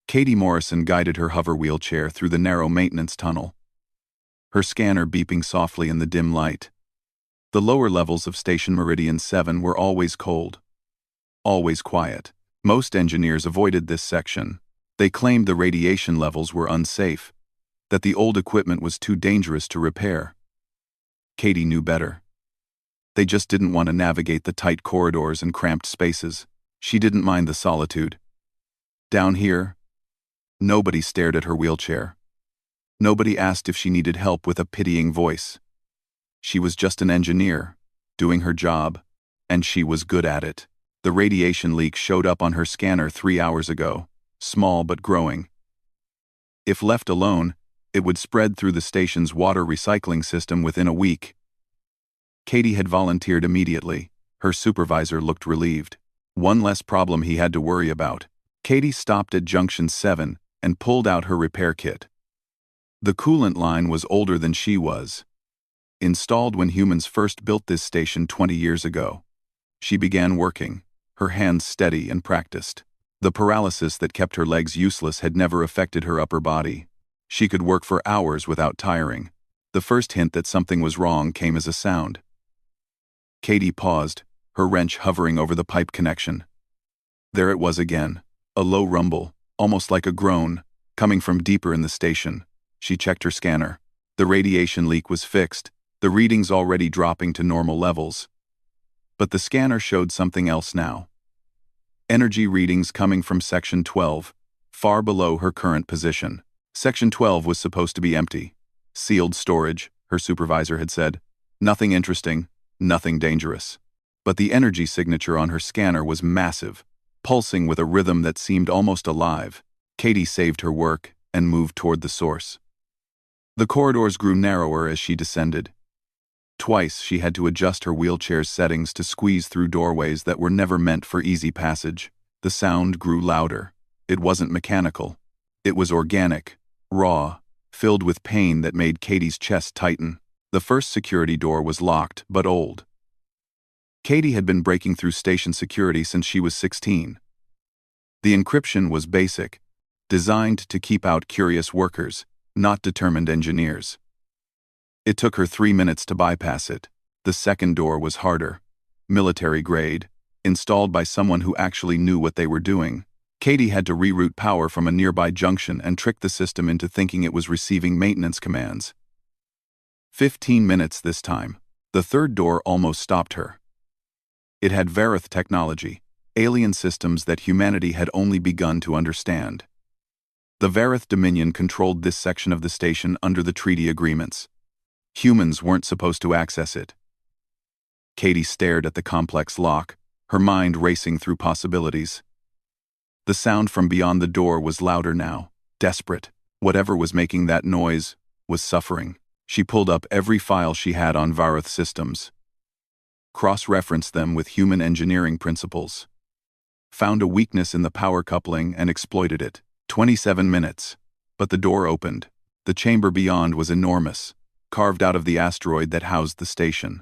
Katie Morrison guided her hover wheelchair through the narrow maintenance tunnel, her scanner beeping softly in the dim light. The lower levels of Station Meridian 7 were always cold, always quiet. Most engineers avoided this section. They claimed the radiation levels were unsafe, that the old equipment was too dangerous to repair. Katie knew better. They just didn't want to navigate the tight corridors and cramped spaces. She didn't mind the solitude. Down here, nobody stared at her wheelchair. Nobody asked if she needed help with a pitying voice. She was just an engineer, doing her job, and she was good at it. The radiation leak showed up on her scanner 3 hours ago, small but growing. If left alone, it would spread through the station's water recycling system within a week. Katie had volunteered immediately. Her supervisor looked relieved. One less problem he had to worry about. Katie stopped at Junction 7 and pulled out her repair kit. The coolant line was older than she was. Installed when humans first built this station 20 years ago. She began working, her hands steady and practiced. The paralysis that kept her legs useless had never affected her upper body. She could work for hours without tiring. The first hint that something was wrong came as a sound. Katie paused, her wrench hovering over the pipe connection. There it was again, a low rumble, almost like a groan, coming from deeper in the station. She checked her scanner. The radiation leak was fixed, the readings already dropping to normal levels. But the scanner showed something else now. Energy readings coming from Section 12, far below her current position. Section 12 was supposed to be empty. Sealed storage, her supervisor had said. Nothing interesting, nothing dangerous. But the energy signature on her scanner was massive, pulsing with a rhythm that seemed almost alive. Katie saved her work and moved toward the source. The corridors grew narrower as she descended. Twice she had to adjust her wheelchair's settings to squeeze through doorways that were never meant for easy passage. The sound grew louder. It wasn't mechanical. It was organic, raw, filled with pain that made Katie's chest tighten. The first security door was locked, but old. Katie had been breaking through station security since she was 16. The encryption was basic, designed to keep out curious workers, not determined engineers. It took her 3 minutes to bypass it. The second door was harder, military grade, installed by someone who actually knew what they were doing. Katie had to reroute power from a nearby junction and trick the system into thinking it was receiving maintenance commands. 15 minutes this time. The third door almost stopped her. It had Vareth technology, alien systems that humanity had only begun to understand. The Vareth Dominion controlled this section of the station under the treaty agreements. Humans weren't supposed to access it. Katie stared at the complex lock, her mind racing through possibilities. The sound from beyond the door was louder now, desperate. Whatever was making that noise was suffering. She pulled up every file she had on Vareth systems, cross-referenced them with human engineering principles, found a weakness in the power coupling and exploited it. 27 minutes. But the door opened. The chamber beyond was enormous, carved out of the asteroid that housed the station.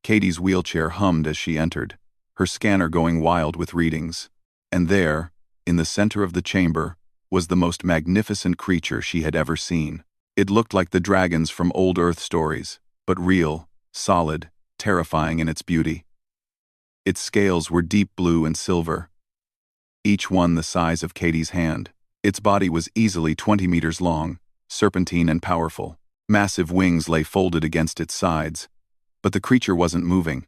Katie's wheelchair hummed as she entered, her scanner going wild with readings. And there, in the center of the chamber, was the most magnificent creature she had ever seen. It looked like the dragons from old Earth stories, but real, solid, terrifying in its beauty. Its scales were deep blue and silver, each one the size of Katie's hand. Its body was easily 20 meters long, serpentine and powerful. Massive wings lay folded against its sides, but the creature wasn't moving.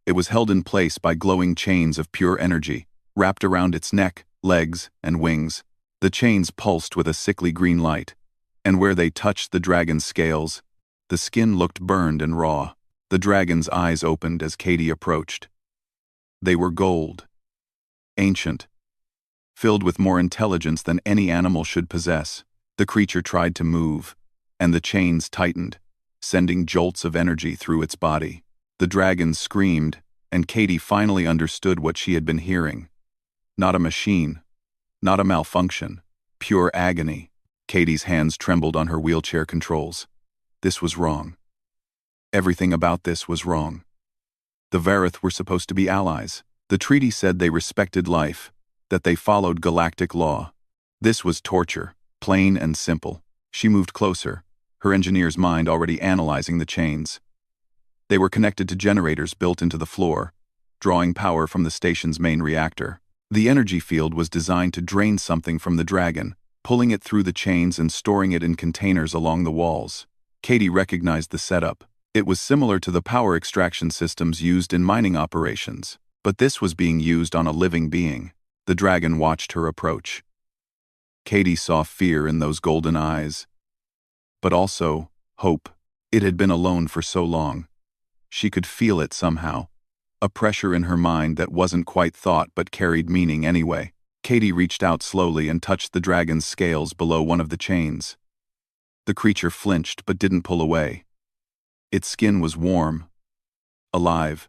It was held in place by glowing chains of pure energy, wrapped around its neck, legs, and wings. The chains pulsed with a sickly green light, and where they touched the dragon's scales, the skin looked burned and raw. The dragon's eyes opened as Katie approached. They were gold, ancient, filled with more intelligence than any animal should possess. The creature tried to move, and the chains tightened, sending jolts of energy through its body. The dragon screamed, and Katie finally understood what she had been hearing. Not a machine, not a malfunction, pure agony. Katie's hands trembled on her wheelchair controls. This was wrong. Everything about this was wrong. The Vareth were supposed to be allies. The treaty said they respected life, that they followed galactic law. This was torture, plain and simple. She moved closer, her engineer's mind already analyzing the chains. They were connected to generators built into the floor, drawing power from the station's main reactor. The energy field was designed to drain something from the dragon, pulling it through the chains and storing it in containers along the walls. Katie recognized the setup. It was similar to the power extraction systems used in mining operations, but this was being used on a living being. The dragon watched her approach. Katie saw fear in those golden eyes, but also hope. It had been alone for so long. She could feel it somehow, a pressure in her mind that wasn't quite thought but carried meaning anyway. Katie reached out slowly and touched the dragon's scales below one of the chains. The creature flinched but didn't pull away. Its skin was warm, alive,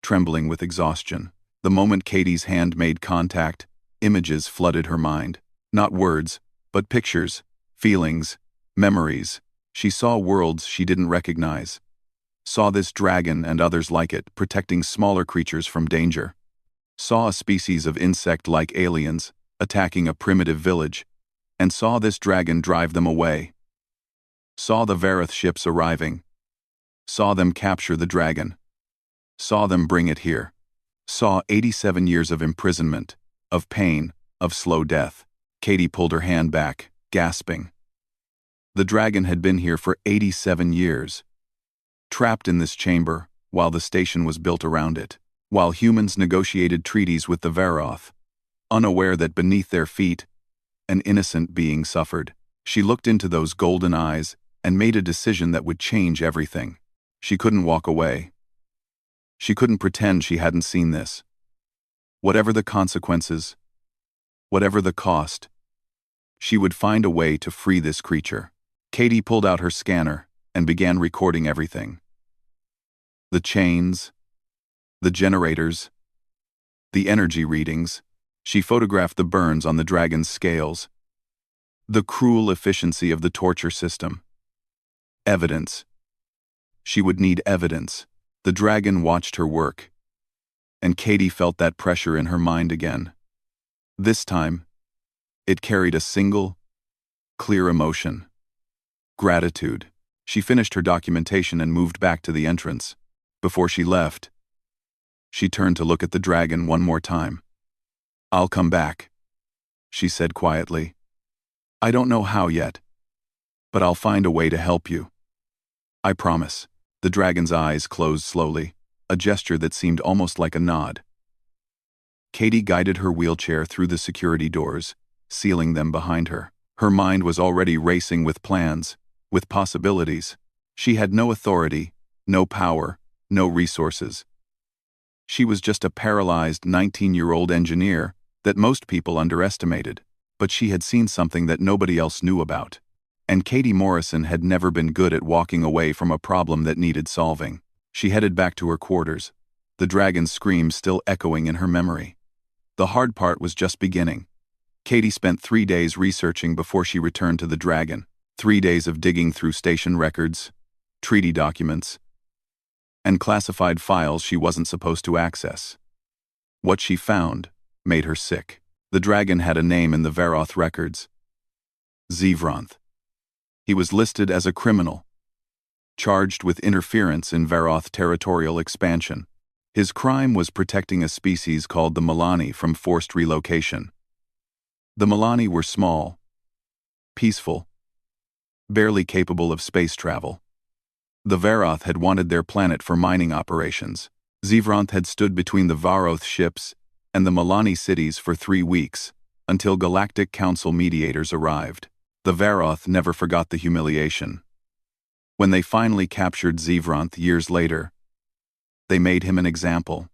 trembling with exhaustion. The moment Katie's hand made contact, images flooded her mind. Not words, but pictures, feelings, memories. She saw worlds she didn't recognize. Saw this dragon and others like it, protecting smaller creatures from danger. Saw a species of insect-like aliens attacking a primitive village, and saw this dragon drive them away. Saw the Vareth ships arriving. Saw them capture the dragon. Saw them bring it here. Saw 87 years of imprisonment, of pain, of slow death. Katie pulled her hand back, gasping. The dragon had been here for 87 years, trapped in this chamber while the station was built around it, while humans negotiated treaties with the Vareth, unaware that beneath their feet, an innocent being suffered. She looked into those golden eyes and made a decision that would change everything. She couldn't walk away. She couldn't pretend she hadn't seen this. Whatever the consequences, whatever the cost, she would find a way to free this creature. Katie pulled out her scanner and began recording everything. The chains, the generators, the energy readings. She photographed the burns on the dragon's scales, the cruel efficiency of the torture system. Evidence. She would need evidence. The dragon watched her work, and Katie felt that pressure in her mind again. This time, it carried a single, clear emotion. Gratitude. She finished her documentation and moved back to the entrance. Before she left, she turned to look at the dragon one more time. "I'll come back," she said quietly. "I don't know how yet, but I'll find a way to help you. I promise." The dragon's eyes closed slowly, a gesture that seemed almost like a nod. Katie guided her wheelchair through the security doors, sealing them behind her. Her mind was already racing with plans, with possibilities. She had no authority, no power, no resources. She was just a paralyzed 19-year-old engineer that most people underestimated, but she had seen something that nobody else knew about. And Katie Morrison had never been good at walking away from a problem that needed solving. She headed back to her quarters, the dragon's scream still echoing in her memory. The hard part was just beginning. Katie spent 3 days researching before she returned to the dragon. 3 days of digging through station records, treaty documents, and classified files she wasn't supposed to access. What she found made her sick. The dragon had a name in the Vareth records. Zevronth. He was listed as a criminal, charged with interference in Vareth territorial expansion. His crime was protecting a species called the Milani from forced relocation. The Milani were small, peaceful, barely capable of space travel. The Vareth had wanted their planet for mining operations. Zevronth had stood between the Vareth ships and the Milani cities for 3 weeks, until Galactic Council mediators arrived. The Vareth never forgot the humiliation. When they finally captured Zevronth years later, they made him an example.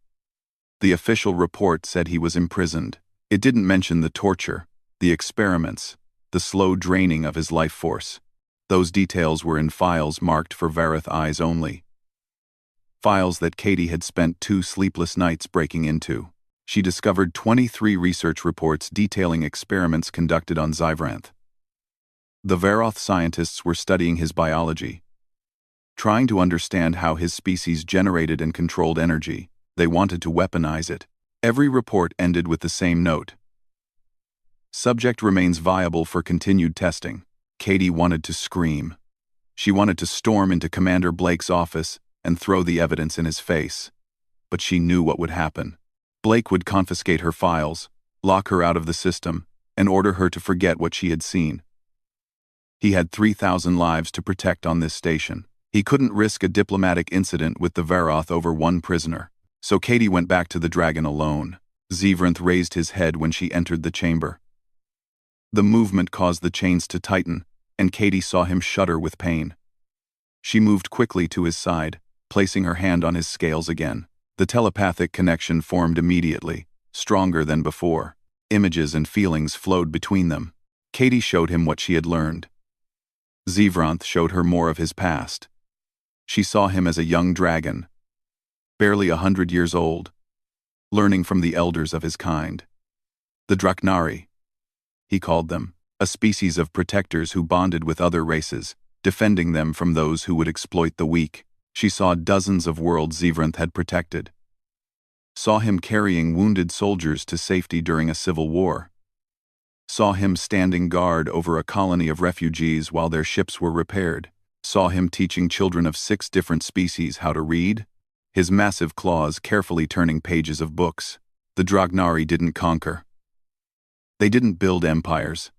The official report said he was imprisoned. It didn't mention the torture, the experiments, the slow draining of his life force. Those details were in files marked for Vareth eyes only. Files that Katie had spent 2 sleepless nights breaking into. She discovered 23 research reports detailing experiments conducted on Zevronth. The Vareth scientists were studying his biology, trying to understand how his species generated and controlled energy. They wanted to weaponize it. Every report ended with the same note. Subject remains viable for continued testing. Katie wanted to scream. She wanted to storm into Commander Blake's office and throw the evidence in his face. But she knew what would happen. Blake would confiscate her files, lock her out of the system, and order her to forget what she had seen. He had 3,000 lives to protect on this station. He couldn't risk a diplomatic incident with the Varoth over one prisoner. So Katie went back to the dragon alone. Zevranth raised his head when she entered the chamber. The movement caused the chains to tighten, and Katie saw him shudder with pain. She moved quickly to his side, placing her hand on his scales again. The telepathic connection formed immediately, stronger than before. Images and feelings flowed between them. Katie showed him what she had learned. Zevranth showed her more of his past. She saw him as a young dragon, barely 100 years old, learning from the elders of his kind. The Draknari, he called them, a species of protectors who bonded with other races, defending them from those who would exploit the weak. She saw dozens of worlds Zevranth had protected. Saw him carrying wounded soldiers to safety during a civil war. Saw him standing guard over a colony of refugees while their ships were repaired. Saw him teaching children of 6 different species how to read, his massive claws carefully turning pages of books. The Dragnari didn't conquer. They didn't build empires.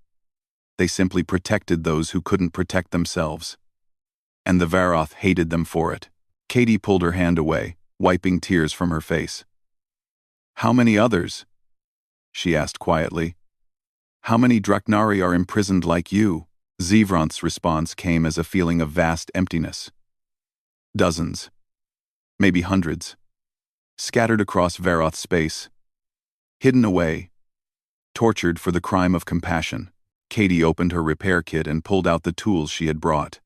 They simply protected those who couldn't protect themselves. And the Varoth hated them for it. Katie pulled her hand away, wiping tears from her face. "How many others?" she asked quietly. "How many Draknari are imprisoned like you?" Zevranth's response came as a feeling of vast emptiness. Dozens. Maybe hundreds. Scattered across Varoth space. Hidden away. Tortured for the crime of compassion. Katie opened her repair kit and pulled out the tools she had brought.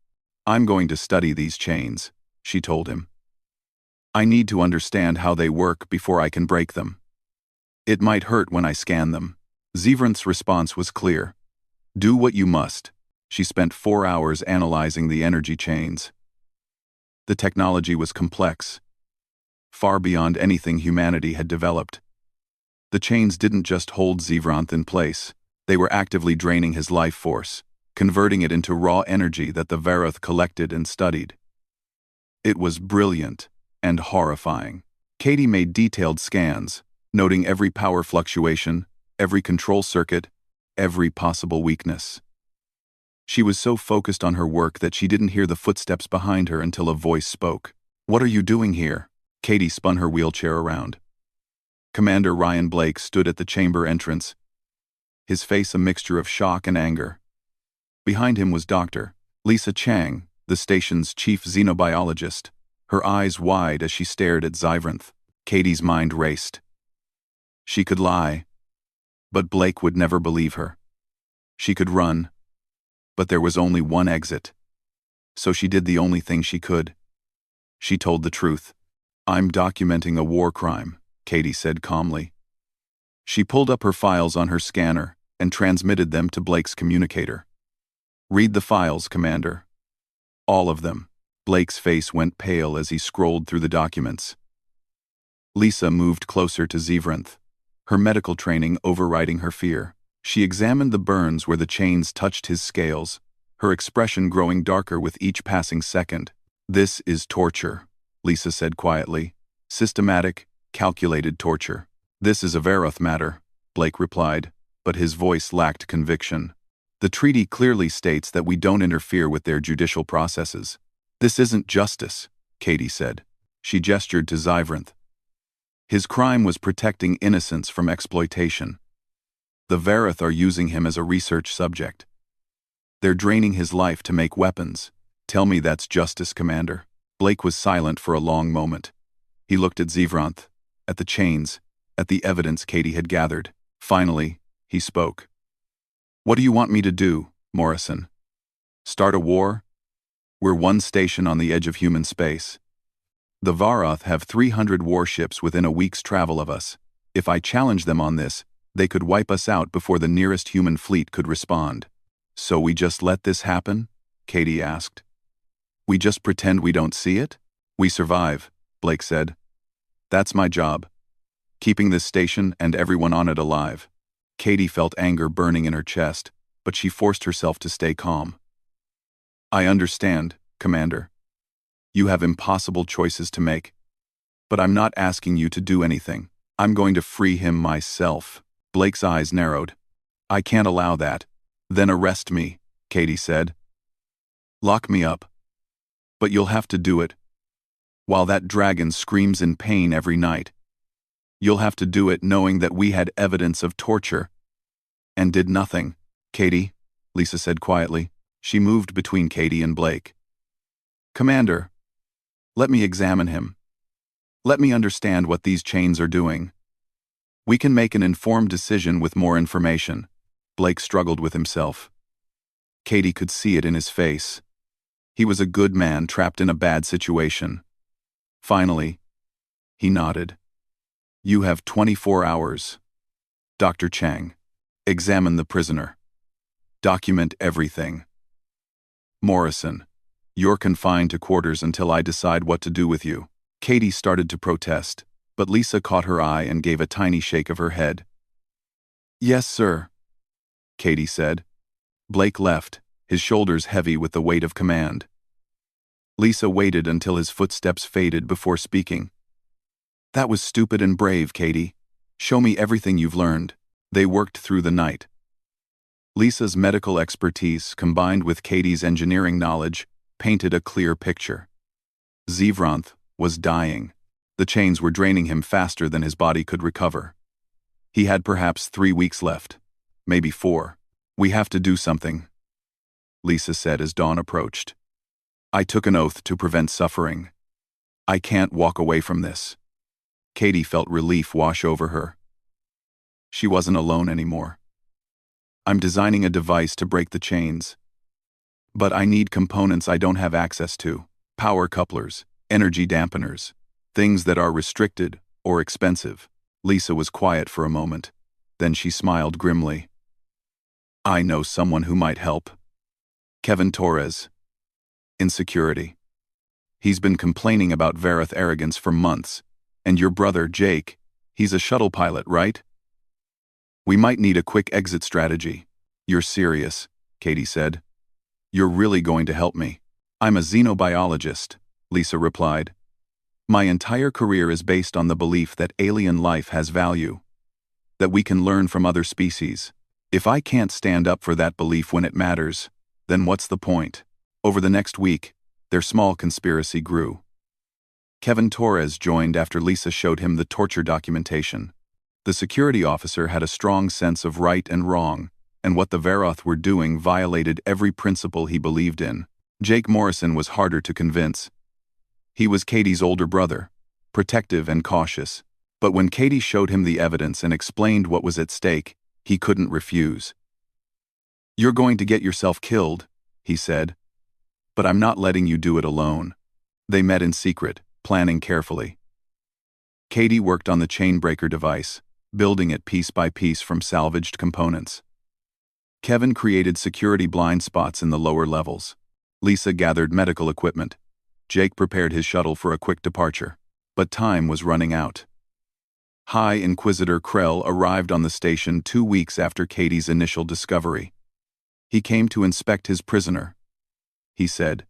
"I'm going to study these chains," she told him. "I need to understand how they work before I can break them. It might hurt when I scan them." Zevranth's response was clear. "Do what you must." She spent 4 hours analyzing the energy chains. The technology was complex, far beyond anything humanity had developed. The chains didn't just hold Zevranth in place, they were actively draining his life force, converting it into raw energy that the Varoth collected and studied. It was brilliant and horrifying. Katie made detailed scans, noting every power fluctuation, every control circuit, every possible weakness. She was so focused on her work that she didn't hear the footsteps behind her until a voice spoke. "What are you doing here?" Katie spun her wheelchair around. Commander Ryan Blake stood at the chamber entrance, his face a mixture of shock and anger. Behind him was Dr. Lisa Chang, the station's chief xenobiologist, her eyes wide as she stared at Zevranth. Katie's mind raced. She could lie, but Blake would never believe her. She could run, but there was only one exit. So she did the only thing she could. She told the truth. "I'm documenting a war crime," Katie said calmly. She pulled up her files on her scanner and transmitted them to Blake's communicator. "Read the files, Commander." "All of them." Blake's face went pale as he scrolled through the documents. Lisa moved closer to Zevranth, her medical training overriding her fear. She examined the burns where the chains touched his scales, her expression growing darker with each passing second. "This is torture," Lisa said quietly. "Systematic, calculated torture." "This is a Varoth matter," Blake replied, but his voice lacked conviction. "The treaty clearly states that we don't interfere with their judicial processes." "This isn't justice," Katie said. She gestured to Zevranth. His crime was protecting innocence from exploitation. The Varoth are using him as a research subject. They're draining his life to make weapons. "Tell me that's justice, Commander." Blake was silent for a long moment. He looked at Zevranth, at the chains, at the evidence Katie had gathered. Finally, he spoke. "What do you want me to do, Morrison? Start a war? We're one station on the edge of human space. The Varoth have 300 warships within a week's travel of us. If I challenge them on this, they could wipe us out before the nearest human fleet could respond. So we just let this happen?" Katie asked. "We just pretend we don't see it? We survive," Blake said. "That's my job. Keeping this station and everyone on it alive." Katie felt anger burning in her chest, but she forced herself to stay calm. I understand, Commander. You have impossible choices to make. But I'm not asking you to do anything. I'm going to free him myself. Blake's eyes narrowed. I can't allow that. Then arrest me, Katie said. Lock me up. But you'll have to do it. While that dragon screams in pain every night. You'll have to do it knowing that we had evidence of torture. And did nothing. Katie, Lisa said quietly. She moved between Katie and Blake. Commander, let me examine him. Let me understand what these chains are doing. We can make an informed decision with more information. Blake struggled with himself. Katie could see it in his face. He was a good man trapped in a bad situation. Finally, he nodded. You have 24 hours. Dr. Chang, examine the prisoner. Document everything. Morrison, you're confined to quarters until I decide what to do with you. Katie started to protest, but Lisa caught her eye and gave a tiny shake of her head. Yes, sir, Katie said. Blake left, his shoulders heavy with the weight of command. Lisa waited until his footsteps faded before speaking. That was stupid and brave, Katie. Show me everything you've learned. They worked through the night. Lisa's medical expertise, combined with Katie's engineering knowledge, painted a clear picture. Zivranth was dying. The chains were draining him faster than his body could recover. He had perhaps 3 weeks left. Maybe 4. We have to do something, Lisa said as dawn approached. I took an oath to prevent suffering. I can't walk away from this. Katie felt relief wash over her. She wasn't alone anymore. I'm designing a device to break the chains. But I need components I don't have access to. Power couplers, energy dampeners, things that are restricted or expensive. Lisa was quiet for a moment. Then she smiled grimly. I know someone who might help. Kevin Torres. Insecurity. He's been complaining about Vareth arrogance for months. And your brother, Jake, he's a shuttle pilot, right? We might need a quick exit strategy. You're serious, Katie said. You're really going to help me. I'm a xenobiologist, Lisa replied. My entire career is based on the belief that alien life has value, that we can learn from other species. If I can't stand up for that belief when it matters, then what's the point? Over the next week, their small conspiracy grew. Kevin Torres joined after Lisa showed him the torture documentation. The security officer had a strong sense of right and wrong, and what the Varoth were doing violated every principle he believed in. Jake Morrison was harder to convince. He was Katie's older brother, protective and cautious, but when Katie showed him the evidence and explained what was at stake, he couldn't refuse. You're going to get yourself killed, he said. But I'm not letting you do it alone. They met in secret, planning carefully. Katie worked on the chainbreaker device, building it piece by piece from salvaged components. Kevin created security blind spots in the lower levels. Lisa gathered medical equipment. Jake prepared his shuttle for a quick departure. But time was running out. High Inquisitor Krell arrived on the station 2 weeks after Katie's initial discovery. He came to inspect his prisoner, he said.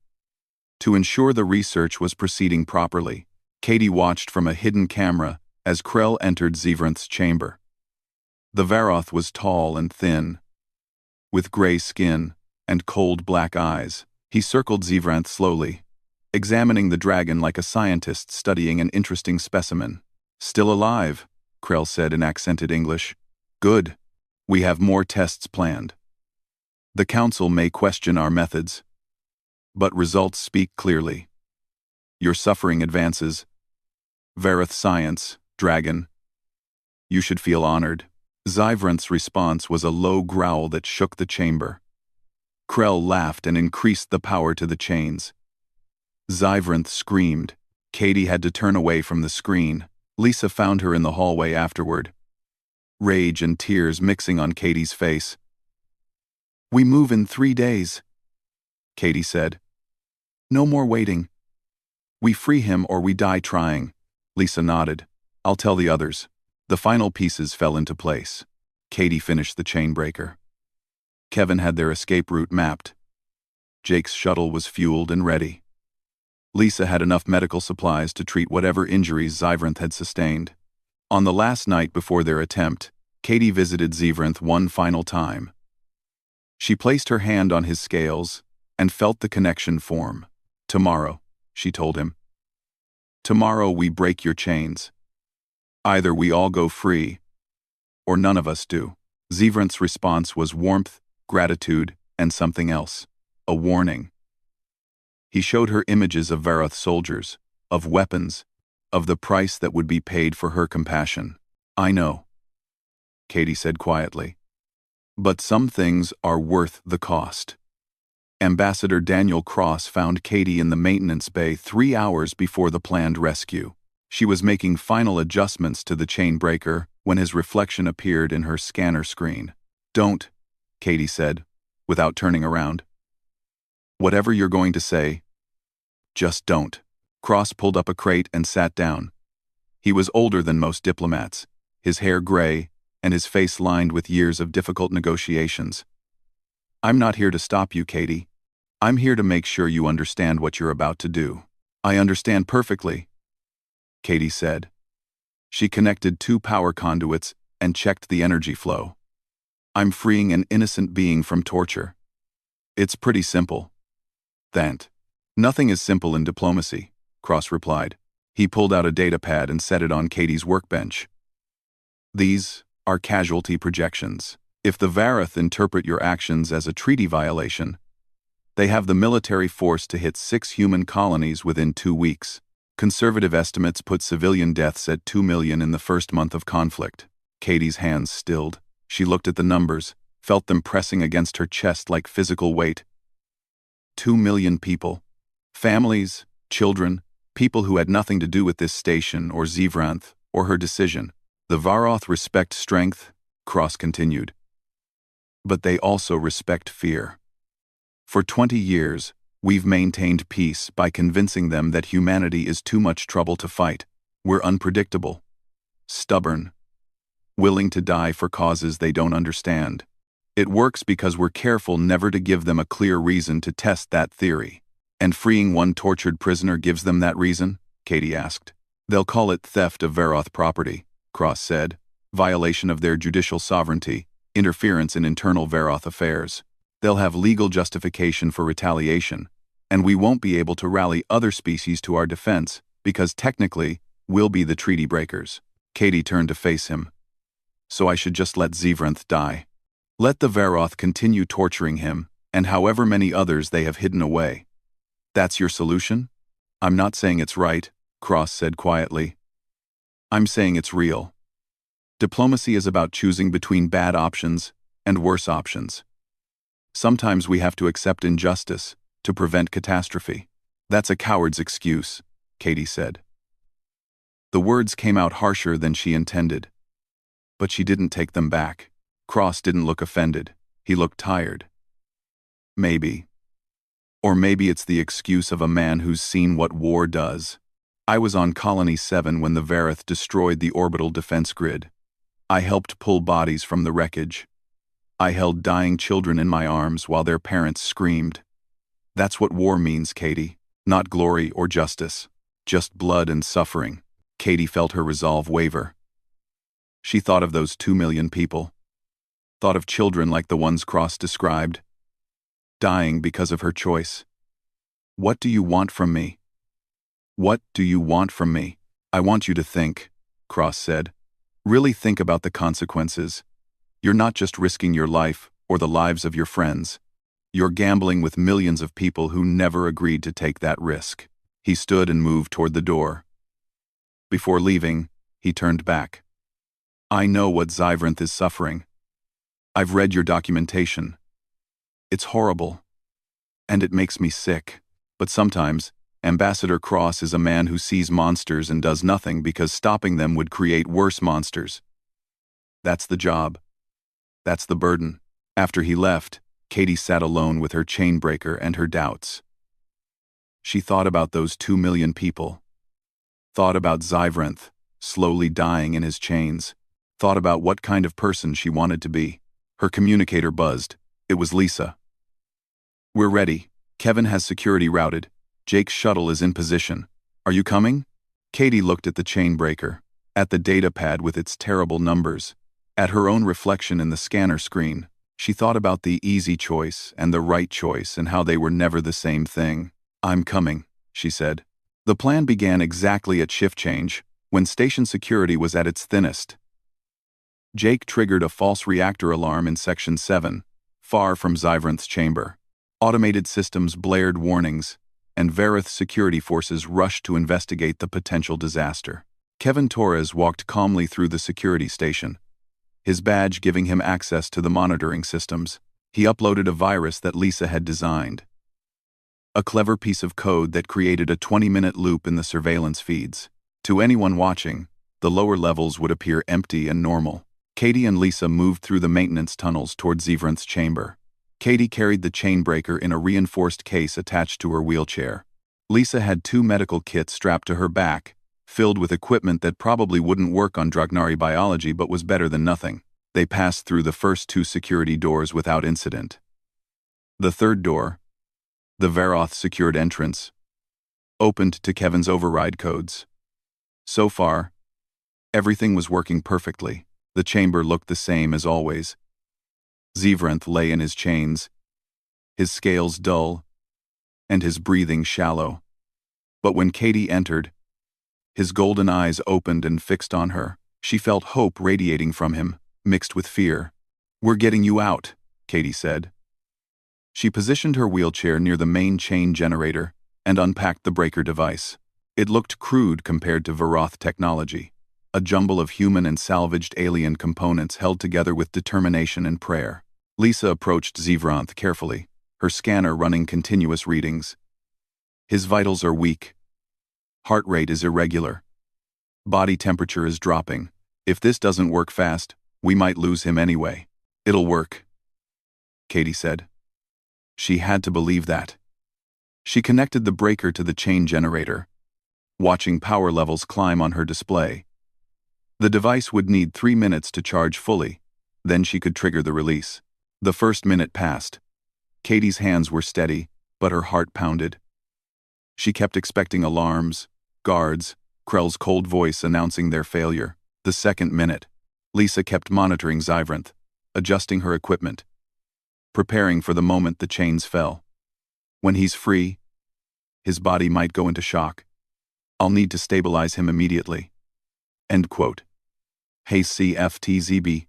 To ensure the research was proceeding properly, Katie watched from a hidden camera as Krell entered Zivranth's chamber. The Varoth was tall and thin, with gray skin and cold black eyes. He circled Zivranth slowly, examining the dragon like a scientist studying an interesting specimen. Still alive, Krell said in accented English. Good. We have more tests planned. The Council may question our methods, but results speak clearly. Your suffering advances. Vareth science, dragon. You should feel honored. Zivranth's response was a low growl that shook the chamber. Krell laughed and increased the power to the chains. Zivranth screamed. Katie had to turn away from the screen. Lisa found her in the hallway afterward, rage and tears mixing on Katie's face. We move in 3 days, Katie said. No more waiting. We free him or we die trying. Lisa nodded. I'll tell the others. The final pieces fell into place. Katie finished the chain breaker. Kevin had their escape route mapped. Jake's shuttle was fueled and ready. Lisa had enough medical supplies to treat whatever injuries Zyvrinth had sustained. On the last night before their attempt, Katie visited Zyvrinth one final time. She placed her hand on his scales and felt the connection form. "Tomorrow," she told him. "Tomorrow we break your chains. Either we all go free, or none of us do." Zyvrinth's response was warmth, gratitude, and something else. A warning. He showed her images of Varoth soldiers, of weapons, of the price that would be paid for her compassion. "I know," Katie said quietly. "But some things are worth the cost." Ambassador Daniel Cross found Katie in the maintenance bay 3 hours before the planned rescue. She was making final adjustments to the chain breaker when his reflection appeared in her scanner screen. "Don't," Katie said, without turning around. "Whatever you're going to say, just don't." Cross pulled up a crate and sat down. He was older than most diplomats, his hair gray, and his face lined with years of difficult negotiations. "I'm not here to stop you, Katie. I'm here to make sure you understand what you're about to do." "I understand perfectly," Katie said. She connected 2 power conduits and checked the energy flow. "I'm freeing an innocent being from torture. It's pretty simple." "That. Nothing is simple in diplomacy," Cross replied. He pulled out a data pad and set it on Katie's workbench. "These are casualty projections. If the Varoth interpret your actions as a treaty violation, they have the military force to hit 6 human colonies within 2 weeks. Conservative estimates put civilian deaths at 2 million in the first month of conflict." Katie's hands stilled. She looked at the numbers, felt them pressing against her chest like physical weight. 2 million people. Families, children, people who had nothing to do with this station or Zyvrinth or her decision. "The Varoth respect strength," Cross continued. "But they also respect fear. For 20 years, we've maintained peace by convincing them that humanity is too much trouble to fight. We're unpredictable, stubborn, willing to die for causes they don't understand. It works because we're careful never to give them a clear reason to test that theory." "And freeing one tortured prisoner gives them that reason?" Katie asked. "They'll call it theft of Varoth property," Cross said, "violation of their judicial sovereignty, interference in internal Varoth affairs. They'll have legal justification for retaliation, and we won't be able to rally other species to our defense because technically we'll be the treaty breakers." Katie turned to face him. "So I should just let Zyvrinth die? Let the Varoth continue torturing him, and however many others they have hidden away? That's your solution?" "I'm not saying it's right," Cross said quietly. "I'm saying it's real. Diplomacy is about choosing between bad options and worse options. Sometimes we have to accept injustice to prevent catastrophe." "That's a coward's excuse," Katie said. The words came out harsher than she intended. But she didn't take them back. Cross didn't look offended. He looked tired. "Maybe. Or maybe it's the excuse of a man who's seen what war does. I was on Colony 7 when the Varoth destroyed the orbital defense grid. I helped pull bodies from the wreckage. I held dying children in my arms while their parents screamed. That's what war means, Katie. Not glory or justice. Just blood and suffering." Katie felt her resolve waver. She thought of those 2 million people. Thought of children like the ones Cross described, dying because of her choice. "What do you want from me? What do you want from me?" "I want you to think," Cross said. "Really think about the consequences. You're not just risking your life or the lives of your friends. You're gambling with millions of people who never agreed to take that risk." He stood and moved toward the door. Before leaving, he turned back. "I know what Zyvrinth is suffering. I've read your documentation. It's horrible, and it makes me sick. But sometimes, Ambassador Cross is a man who sees monsters and does nothing because stopping them would create worse monsters. That's the job. That's the burden." After he left, Katie sat alone with her chainbreaker and her doubts. She thought about those 2 million people. Thought about Zyvrinth, slowly dying in his chains. thought about what kind of person she wanted to be. Her communicator buzzed. It was Lisa. "We're ready. Kevin has security routed. Jake's shuttle is in position. Are you coming?" Katie looked at the chain breaker, at the data pad with its terrible numbers, at her own reflection in the scanner screen. She thought about the easy choice and the right choice and how they were never the same thing. "I'm coming," she said. The plan began exactly at shift change, when station security was at its thinnest. Jake triggered a false reactor alarm in Section 7, far from Zyvranth's chamber. Automated systems blared warnings, and Varith's security forces rushed to investigate the potential disaster. Kevin Torres walked calmly through the security station, his badge giving him access to the monitoring systems. He uploaded a virus that Lisa had designed. A clever piece of code that created a 20-minute loop in the surveillance feeds. To anyone watching, the lower levels would appear empty and normal. Katie and Lisa moved through the maintenance tunnels toward Zyvranth's chamber. Katie carried the chain breaker in a reinforced case attached to her wheelchair. Lisa had 2 medical kits strapped to her back, filled with equipment that probably wouldn't work on Dragnari biology but was better than nothing. They passed through the first 2 security doors without incident. The third door, the Varoth-secured entrance, opened to Kevin's override codes. So far, everything was working perfectly. The chamber looked the same as always. Zyvranth lay in his chains, his scales dull, and his breathing shallow. But when Katie entered, his golden eyes opened and fixed on her. She felt hope radiating from him, mixed with fear. "We're getting you out," Katie said. She positioned her wheelchair near the main chain generator and unpacked the breaker device. It looked crude compared to Varoth technology, a jumble of human and salvaged alien components held together with determination and prayer. Lisa approached Zyvranth carefully, her scanner running continuous readings. "His vitals are weak. Heart rate is irregular. Body temperature is dropping. If this doesn't work fast, we might lose him anyway." "It'll work," Katie said. She had to believe that. She connected the breaker to the chain generator, watching power levels climb on her display. The device would need 3 minutes to charge fully, then she could trigger the release. The first minute passed. Katie's hands were steady, but her heart pounded. She kept expecting alarms, guards, Krell's cold voice announcing their failure. The second minute, Lisa kept monitoring Zyvranth, adjusting her equipment, preparing for the moment the chains fell. When he's free, his body might go into shock. "I'll need to stabilize him immediately." End quote. "Hey CFTZB."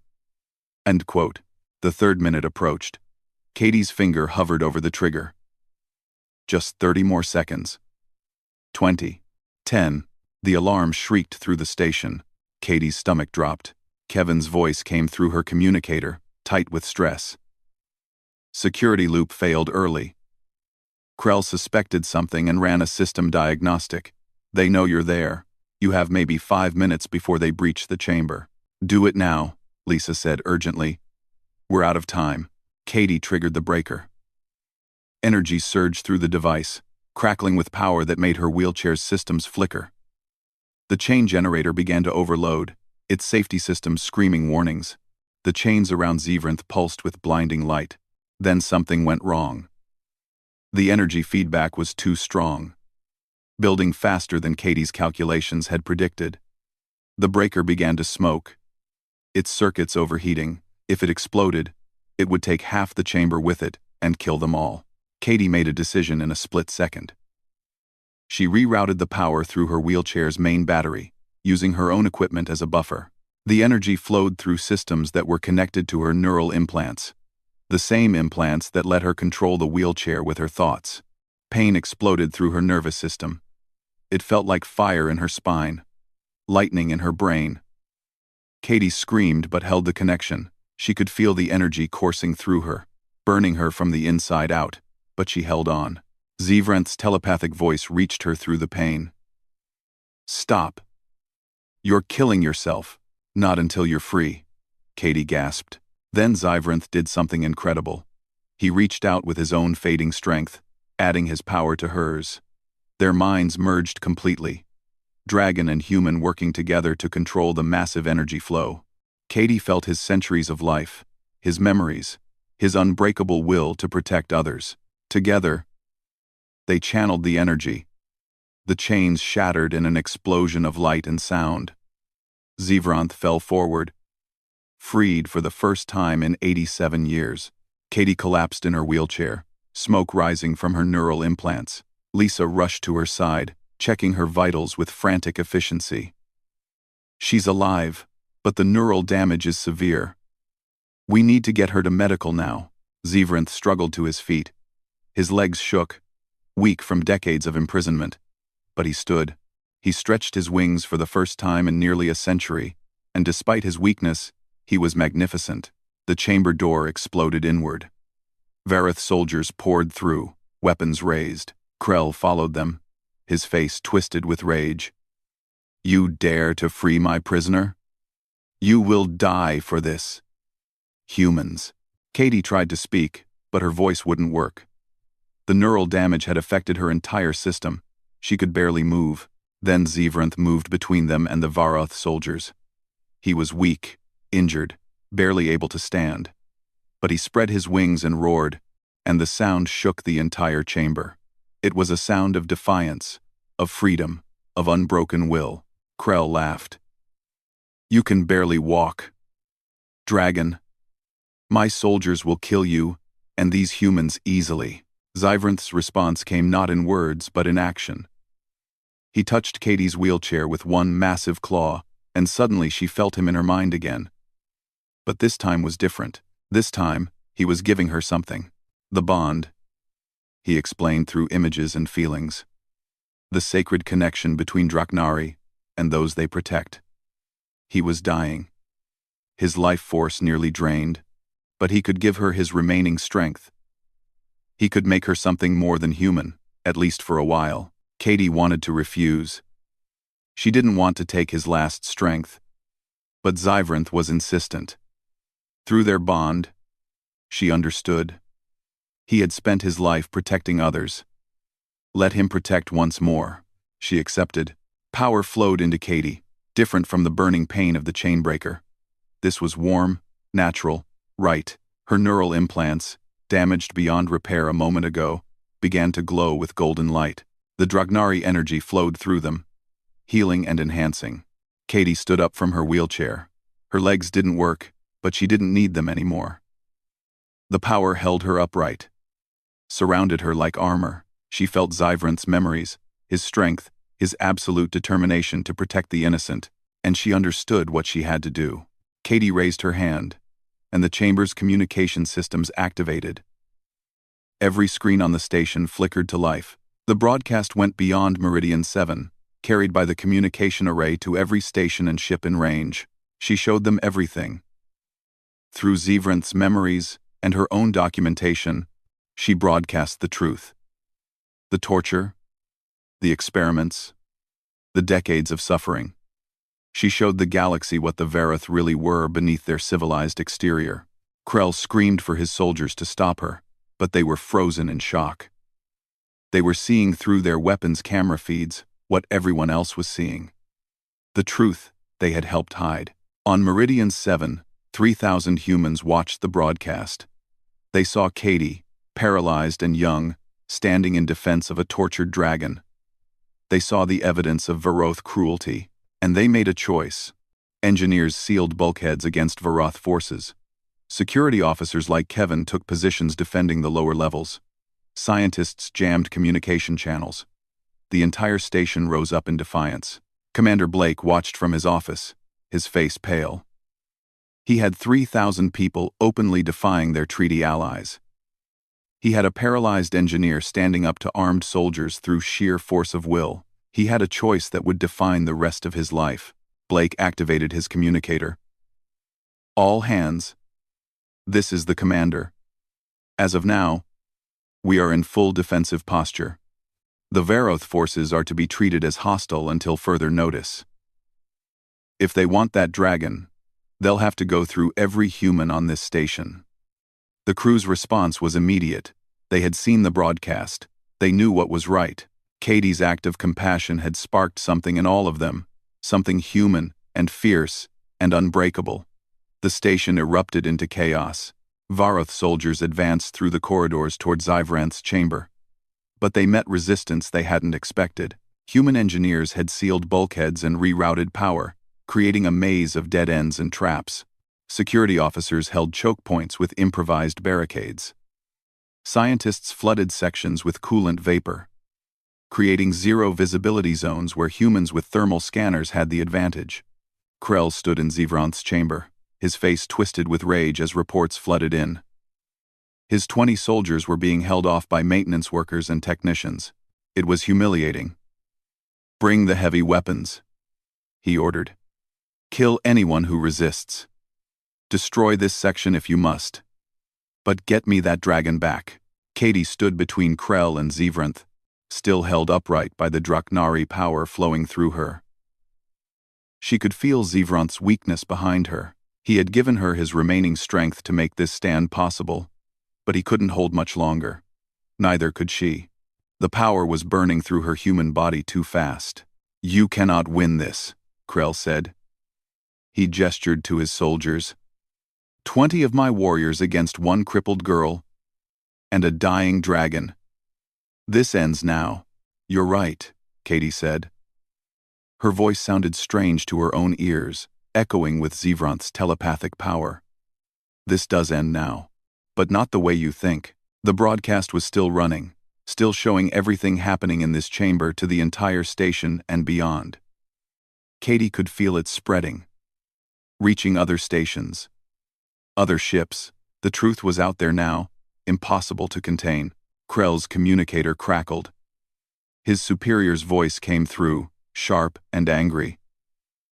End quote. The third minute approached. Katie's finger hovered over the trigger. Just 30 more seconds. 20. 10. The alarm shrieked through the station. Katie's stomach dropped. Kevin's voice came through her communicator, tight with stress. Security loop failed early. Krell suspected something and ran a system diagnostic. "They know you're there. You have maybe 5 minutes before they breach the chamber." "Do it now," Lisa said urgently. "We're out of time." Katie triggered the breaker. Energy surged through the device, crackling with power that made her wheelchair's systems flicker. The chain generator began to overload, its safety systems screaming warnings. The chains around Zyvranth pulsed with blinding light. Then something went wrong. The energy feedback was too strong, building faster than Katie's calculations had predicted. The breaker began to smoke, its circuits overheating. If it exploded, it would take half the chamber with it and kill them all. Katie made a decision in a split second. She rerouted the power through her wheelchair's main battery, using her own equipment as a buffer. The energy flowed through systems that were connected to her neural implants, the same implants that let her control the wheelchair with her thoughts. Pain exploded through her nervous system. It felt like fire in her spine, lightning in her brain. Katie screamed but held the connection. She could feel the energy coursing through her, burning her from the inside out, but she held on. Zyvranth's telepathic voice reached her through the pain. "Stop. You're killing yourself. Not until you're free," Katie gasped. Then Zyvranth did something incredible. He reached out with his own fading strength, adding his power to hers. Their minds merged completely, dragon and human working together to control the massive energy flow. Katie felt his centuries of life, his memories, his unbreakable will to protect others. Together, they channeled the energy. The chains shattered in an explosion of light and sound. Zivranth fell forward, freed for the first time in 87 years. Katie collapsed in her wheelchair, smoke rising from her neural implants. Lisa rushed to her side, checking her vitals with frantic efficiency. She's alive, but the neural damage is severe. We need to get her to medical now. Zivranth struggled to his feet. His legs shook, weak from decades of imprisonment. But he stood. He stretched his wings for the first time in nearly a century, and despite his weakness, he was magnificent. The chamber door exploded inward. Vareth soldiers poured through, weapons raised. Krell followed them, his face twisted with rage. You dare to free my prisoner? You will die for this. Humans. Katie tried to speak, but her voice wouldn't work. The neural damage had affected her entire system. She could barely move. Then Zivranth moved between them and the Varoth soldiers. He was weak, injured, barely able to stand. But he spread his wings and roared, and the sound shook the entire chamber. It was a sound of defiance, of freedom, of unbroken will. Krell laughed. You can barely walk. Dragon. My soldiers will kill you, and these humans easily. Zivranth's response came not in words, but in action. He touched Katie's wheelchair with one massive claw, and suddenly she felt him in her mind again. But this time was different. This time, he was giving her something. The bond. He explained through images and feelings. The sacred connection between Draknari and those they protect. He was dying. His life force nearly drained, but he could give her his remaining strength. He could make her something more than human, at least for a while. Katie wanted to refuse. She didn't want to take his last strength. But Zivranth was insistent. Through their bond, she understood. He had spent his life protecting others. Let him protect once more. She accepted. Power flowed into Katie, different from the burning pain of the chainbreaker. This was warm, natural, right. Her neural implants, damaged beyond repair a moment ago, began to glow with golden light. The Dragnari energy flowed through them, healing and enhancing. Katie stood up from her wheelchair. Her legs didn't work, but she didn't need them anymore. The power held her upright, surrounded her like armor. She felt Zivranth's memories, his strength, his absolute determination to protect the innocent, and she understood what she had to do. Katie raised her hand, and the chamber's communication systems activated. Every screen on the station flickered to life. The broadcast went beyond Meridian 7, carried by the communication array to every station and ship in range. She showed them everything. Through Zivranth's memories and her own documentation, she broadcast the truth. The torture, the experiments, the decades of suffering. She showed the galaxy what the Varoth really were beneath their civilized exterior. Krell screamed for his soldiers to stop her, but they were frozen in shock. They were seeing through their weapons' camera feeds what everyone else was seeing. The truth they had helped hide. On Meridian 7, 3,000 humans watched the broadcast. They saw Katie, paralyzed and young, standing in defense of a tortured dragon. They saw the evidence of Varoth cruelty, and they made a choice. Engineers sealed bulkheads against Varoth forces. Security officers like Kevin took positions defending the lower levels. Scientists jammed communication channels. The entire station rose up in defiance. Commander Blake watched from his office, his face pale. He had 3,000 people openly defying their treaty allies. He had a paralyzed engineer standing up to armed soldiers through sheer force of will. He had a choice that would define the rest of his life. Blake activated his communicator. All hands. This is the commander. As of now, we are in full defensive posture. The Varoth forces are to be treated as hostile until further notice. If they want that dragon, they'll have to go through every human on this station. The crew's response was immediate. They had seen the broadcast. They knew what was right. Katie's act of compassion had sparked something in all of them, something human and fierce and unbreakable. The station erupted into chaos. Varoth soldiers advanced through the corridors toward Zyvranth's chamber. But they met resistance they hadn't expected. Human engineers had sealed bulkheads and rerouted power, creating a maze of dead ends and traps. Security officers held choke points with improvised barricades. Scientists flooded sections with coolant vapor, creating zero visibility zones where humans with thermal scanners had the advantage. Krell stood in Zyvranth's chamber, his face twisted with rage as reports flooded in. His 20 soldiers were being held off by maintenance workers and technicians. It was humiliating. "Bring the heavy weapons," he ordered. "Kill anyone who resists. Destroy this section if you must. But get me that dragon back." Katie stood between Krell and Zyvranth, still held upright by the Draknari power flowing through her. She could feel Zyvranth's weakness behind her. He had given her his remaining strength to make this stand possible, but he couldn't hold much longer. Neither could she. The power was burning through her human body too fast. "You cannot win this," Krell said. He gestured to his soldiers. 20 of my warriors against one crippled girl and a dying dragon. This ends now." "You're right," Katie said. Her voice sounded strange to her own ears, echoing with Zyvranth's telepathic power. "This does end now. But not the way you think." The broadcast was still running, still showing everything happening in this chamber to the entire station and beyond. Katie could feel it spreading, reaching other stations, other ships. The truth was out there now, impossible to contain. Krell's communicator crackled. His superior's voice came through, sharp and angry.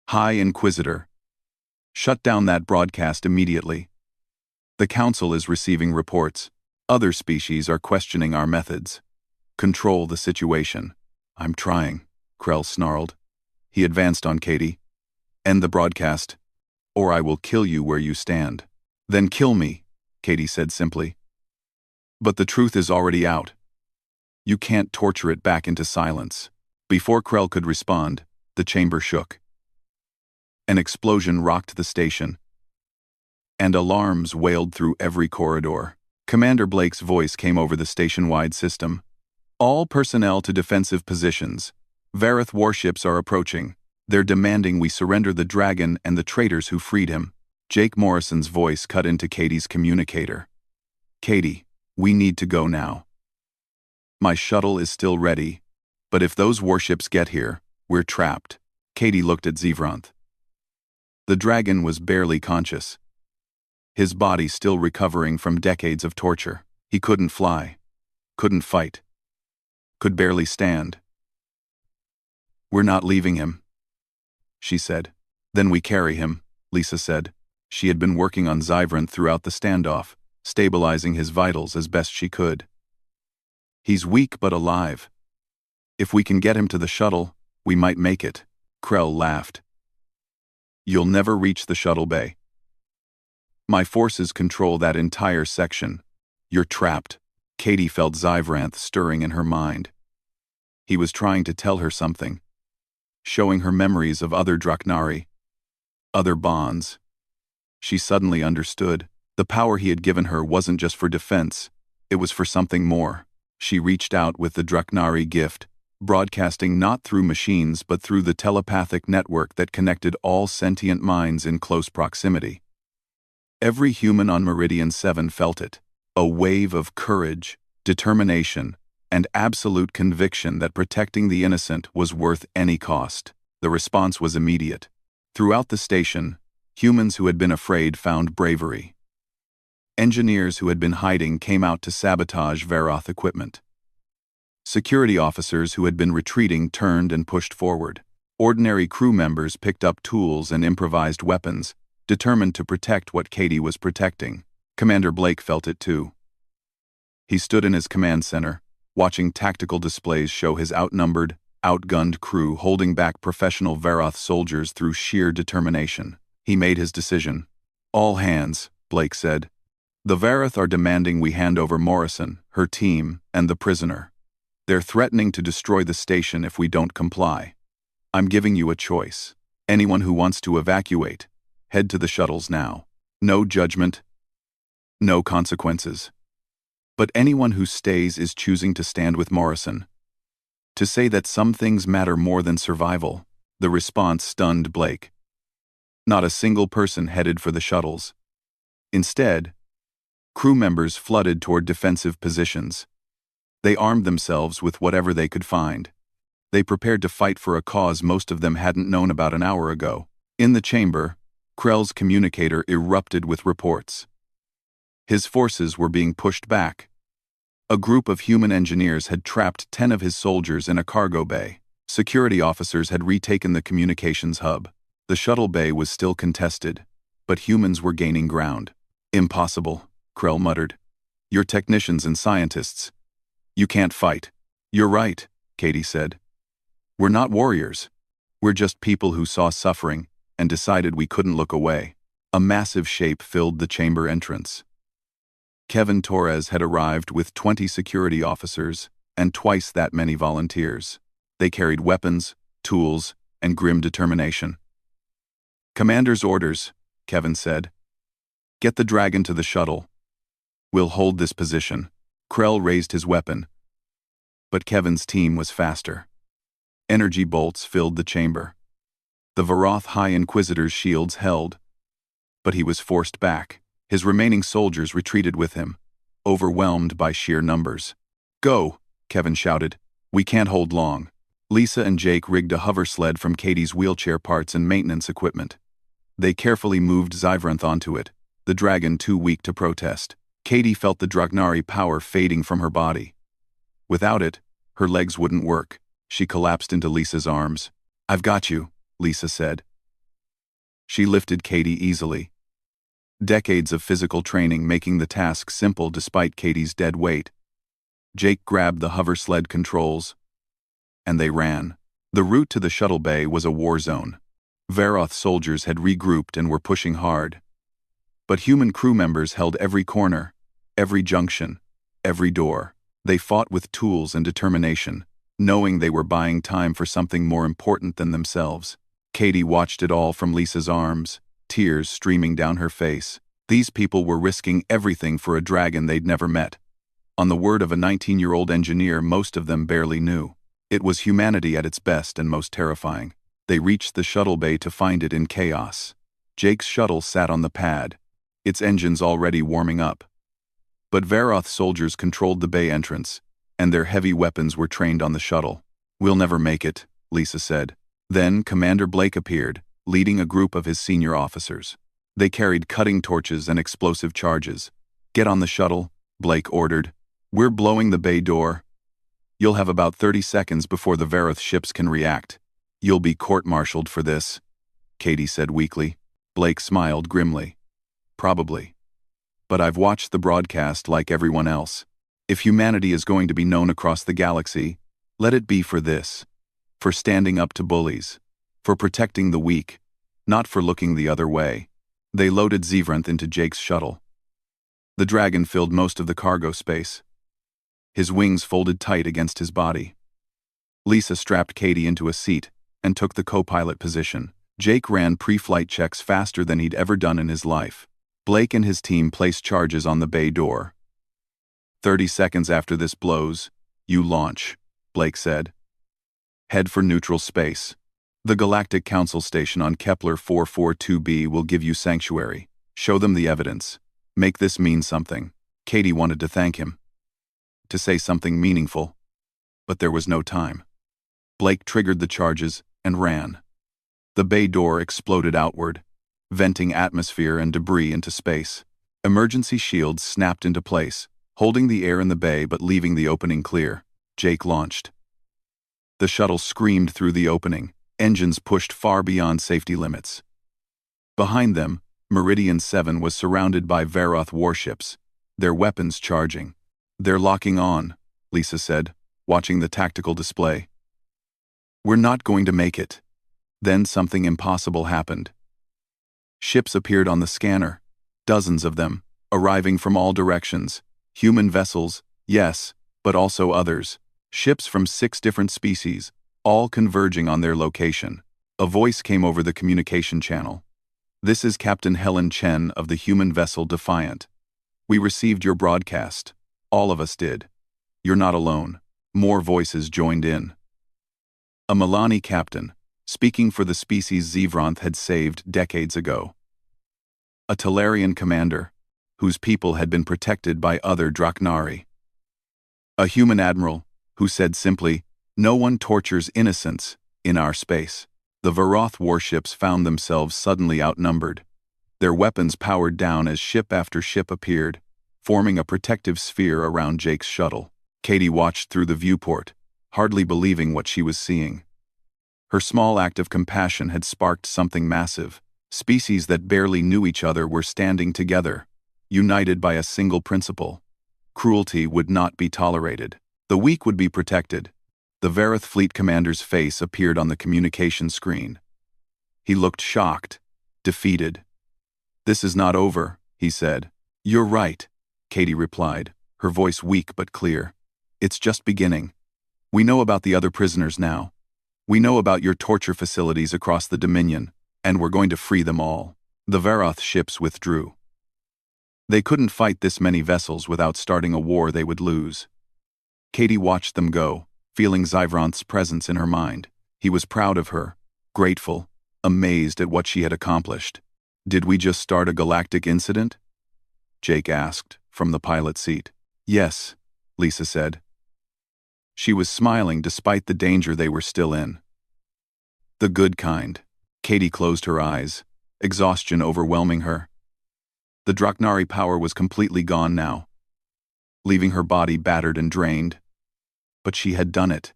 "High Inquisitor, shut down that broadcast immediately. The Council is receiving reports. Other species are questioning our methods. Control the situation." "I'm trying," Krell snarled. He advanced on Katie. "End the broadcast, or I will kill you where you stand." "Then kill me," Katie said simply. "But the truth is already out. You can't torture it back into silence." Before Krell could respond, the chamber shook. An explosion rocked the station, and alarms wailed through every corridor. Commander Blake's voice came over the station-wide system. "All personnel to defensive positions. Varoth warships are approaching. They're demanding we surrender the dragon and the traitors who freed him." Jake Morrison's voice cut into Katie's communicator. "Katie, we need to go now. My shuttle is still ready, but if those warships get here, we're trapped." Katie looked at Zyvranth. The dragon was barely conscious, his body still recovering from decades of torture. He couldn't fly, couldn't fight, could barely stand. "We're not leaving him," she said. "Then we carry him," Lisa said. She had been working on Zyvranth throughout the standoff, stabilizing his vitals as best she could. "He's weak but alive. If we can get him to the shuttle, we might make it." Krell laughed. "You'll never reach the shuttle bay. My forces control that entire section. You're trapped." Katie felt Zyvranth stirring in her mind. He was trying to tell her something, showing her memories of other Draknari, other bonds. She suddenly understood. The power he had given her wasn't just for defense, it was for something more. She reached out with the Draknari gift, broadcasting not through machines but through the telepathic network that connected all sentient minds in close proximity. Every human on Meridian 7 felt it, a wave of courage, determination, and absolute conviction that protecting the innocent was worth any cost. The response was immediate. Throughout the station, humans who had been afraid found bravery. Engineers who had been hiding came out to sabotage Varoth equipment. Security officers who had been retreating turned and pushed forward. Ordinary crew members picked up tools and improvised weapons, determined to protect what Katie was protecting. Commander Blake felt it too. He stood in his command center, watching tactical displays show his outnumbered, outgunned crew holding back professional Varoth soldiers through sheer determination. He made his decision. "All hands," Blake said. "The Varoth are demanding we hand over Morrison, her team, and the prisoner. They're threatening to destroy the station if we don't comply. I'm giving you a choice. Anyone who wants to evacuate, head to the shuttles now. No judgment, no consequences. But anyone who stays is choosing to stand with Morrison. To say that some things matter more than survival, the response stunned Blake. Not a single person headed for the shuttles. Instead, crew members flooded toward defensive positions. They armed themselves with whatever they could find. They prepared to fight for a cause most of them hadn't known about an hour ago. In the chamber, Krell's communicator erupted with reports. His forces were being pushed back. A group of human engineers had trapped 10 of his soldiers in a cargo bay. Security officers had retaken the communications hub. The shuttle bay was still contested, but humans were gaining ground. Impossible, Krell muttered. You're technicians and scientists. You can't fight. You're right, Katie said. We're not warriors. We're just people who saw suffering and decided we couldn't look away. A massive shape filled the chamber entrance. Kevin Torres had arrived with 20 security officers and twice that many volunteers. They carried weapons, tools, and grim determination. Commander's orders, Kevin said. Get the dragon to the shuttle. We'll hold this position. Krell raised his weapon. But Kevin's team was faster. Energy bolts filled the chamber. The Varoth High Inquisitor's shields held, but he was forced back. His remaining soldiers retreated with him, overwhelmed by sheer numbers. Go, Kevin shouted. We can't hold long. Lisa and Jake rigged a hover sled from Katie's wheelchair parts and maintenance equipment. They carefully moved Zyvranth onto it, the dragon too weak to protest. Katie felt the Dragnari power fading from her body. Without it, her legs wouldn't work. She collapsed into Lisa's arms. I've got you, Lisa said. She lifted Katie easily. Decades of physical training making the task simple despite Katie's dead weight. Jake grabbed the hover sled controls, and they ran. The route to the shuttle bay was a war zone. Varoth soldiers had regrouped and were pushing hard. But human crew members held every corner, every junction, every door. They fought with tools and determination, knowing they were buying time for something more important than themselves. Katie watched it all from Lisa's arms, tears streaming down her face. These people were risking everything for a dragon they'd never met. On the word of a 19-year-old engineer most of them barely knew. It was humanity at its best and most terrifying. They reached the shuttle bay to find it in chaos. Jake's shuttle sat on the pad, its engines already warming up. But Varoth soldiers controlled the bay entrance, and their heavy weapons were trained on the shuttle. We'll never make it, Lisa said. Then Commander Blake appeared, leading a group of his senior officers. They carried cutting torches and explosive charges. Get on the shuttle, Blake ordered. We're blowing the bay door. You'll have about 30 seconds before the Varoth ships can react. You'll be court-martialed for this, Katie said weakly. Blake smiled grimly. Probably. But I've watched the broadcast like everyone else. If humanity is going to be known across the galaxy, let it be for this. For standing up to bullies. For protecting the weak, not for looking the other way. They loaded Zyvranth into Jake's shuttle. The dragon filled most of the cargo space. His wings folded tight against his body. Lisa strapped Katie into a seat and took the co-pilot position. Jake ran pre-flight checks faster than he'd ever done in his life. Blake and his team placed charges on the bay door. 30 seconds after this blows, you launch, Blake said. Head for neutral space. The Galactic Council station on Kepler 442b will give you sanctuary. Show them the evidence. Make this mean something. Katie wanted to thank him. To say something meaningful. But there was no time. Blake triggered the charges and ran. The bay door exploded outward, venting atmosphere and debris into space. Emergency shields snapped into place, holding the air in the bay but leaving the opening clear. Jake launched. The shuttle screamed through the opening, engines pushed far beyond safety limits. Behind them, Meridian 7 was surrounded by Varoth warships, their weapons charging. They're locking on, Lisa said, watching the tactical display. We're not going to make it. Then something impossible happened. Ships appeared on the scanner, dozens of them, arriving from all directions. Human vessels, yes, but also others. Ships from 6 different species, all converging on their location. A voice came over the communication channel. This is Captain Helen Chen of the human vessel Defiant. We received your broadcast. All of us did. You're not alone. More voices joined in. A Milani captain, speaking for the species Zevranth had saved decades ago. A Talarian commander, whose people had been protected by other Draknari. A human admiral, who said simply, "No one tortures innocents in our space." The Varoth warships found themselves suddenly outnumbered, their weapons powered down as ship after ship appeared, forming a protective sphere around Jake's shuttle. Katie watched through the viewport, hardly believing what she was seeing. Her small act of compassion had sparked something massive. Species that barely knew each other were standing together, united by a single principle. Cruelty would not be tolerated. The weak would be protected. The Vareth fleet commander's face appeared on the communication screen. He looked shocked, defeated. "This is not over," he said. "You're right," Katie replied, her voice weak but clear. "It's just beginning. We know about the other prisoners now. We know about your torture facilities across the Dominion, and we're going to free them all." The Varoth ships withdrew. They couldn't fight this many vessels without starting a war they would lose. Katie watched them go, feeling Zevranth's presence in her mind. He was proud of her, grateful, amazed at what she had accomplished. "Did we just start a galactic incident?" Jake asked, from the pilot seat. "Yes," Lisa said. She was smiling despite the danger they were still in. The good kind. Katie closed her eyes, exhaustion overwhelming her. The Draknari power was completely gone now, leaving her body battered and drained. But she had done it.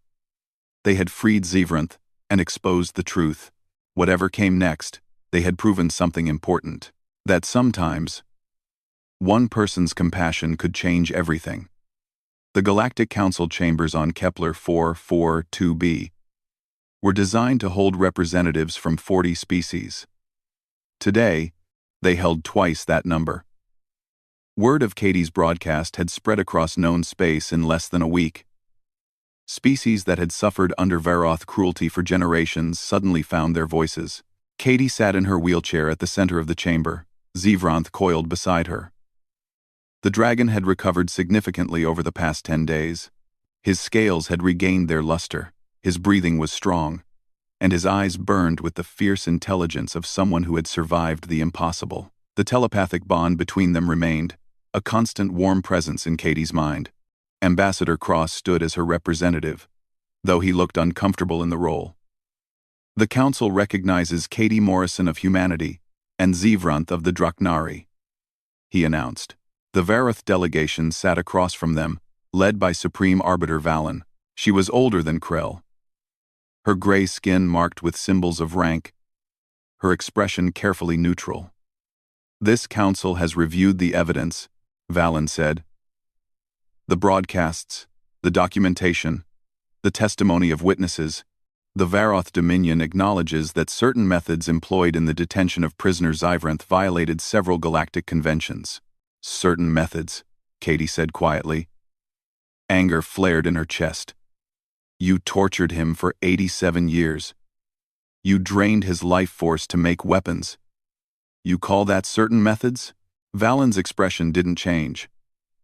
They had freed Zevranth and exposed the truth. Whatever came next, they had proven something important. That sometimes, one person's compassion could change everything. The Galactic Council chambers on Kepler 442b were designed to hold representatives from 40 species. Today, they held twice that number. Word of Katie's broadcast had spread across known space in less than a week. Species that had suffered under Varoth cruelty for generations suddenly found their voices. Katie sat in her wheelchair at the center of the chamber, Zevranth coiled beside her. The dragon had recovered significantly over the past 10 days. His scales had regained their luster, his breathing was strong, and his eyes burned with the fierce intelligence of someone who had survived the impossible. The telepathic bond between them remained, a constant warm presence in Katie's mind. Ambassador Cross stood as her representative, though he looked uncomfortable in the role. "The Council recognizes Katie Morrison of humanity and Zevranth of the Draknari," he announced. The Varoth delegation sat across from them, led by Supreme Arbiter Valen. She was older than Krell, her gray skin marked with symbols of rank, her expression carefully neutral. "This council has reviewed the evidence," Valen said. "The broadcasts, the documentation, the testimony of witnesses. The Varoth Dominion acknowledges that certain methods employed in the detention of prisoner Zevranth violated several galactic conventions." "Certain methods," Katie said quietly. Anger flared in her chest. "You tortured him for 87 years. You drained his life force to make weapons. You call that certain methods?" Valen's expression didn't change.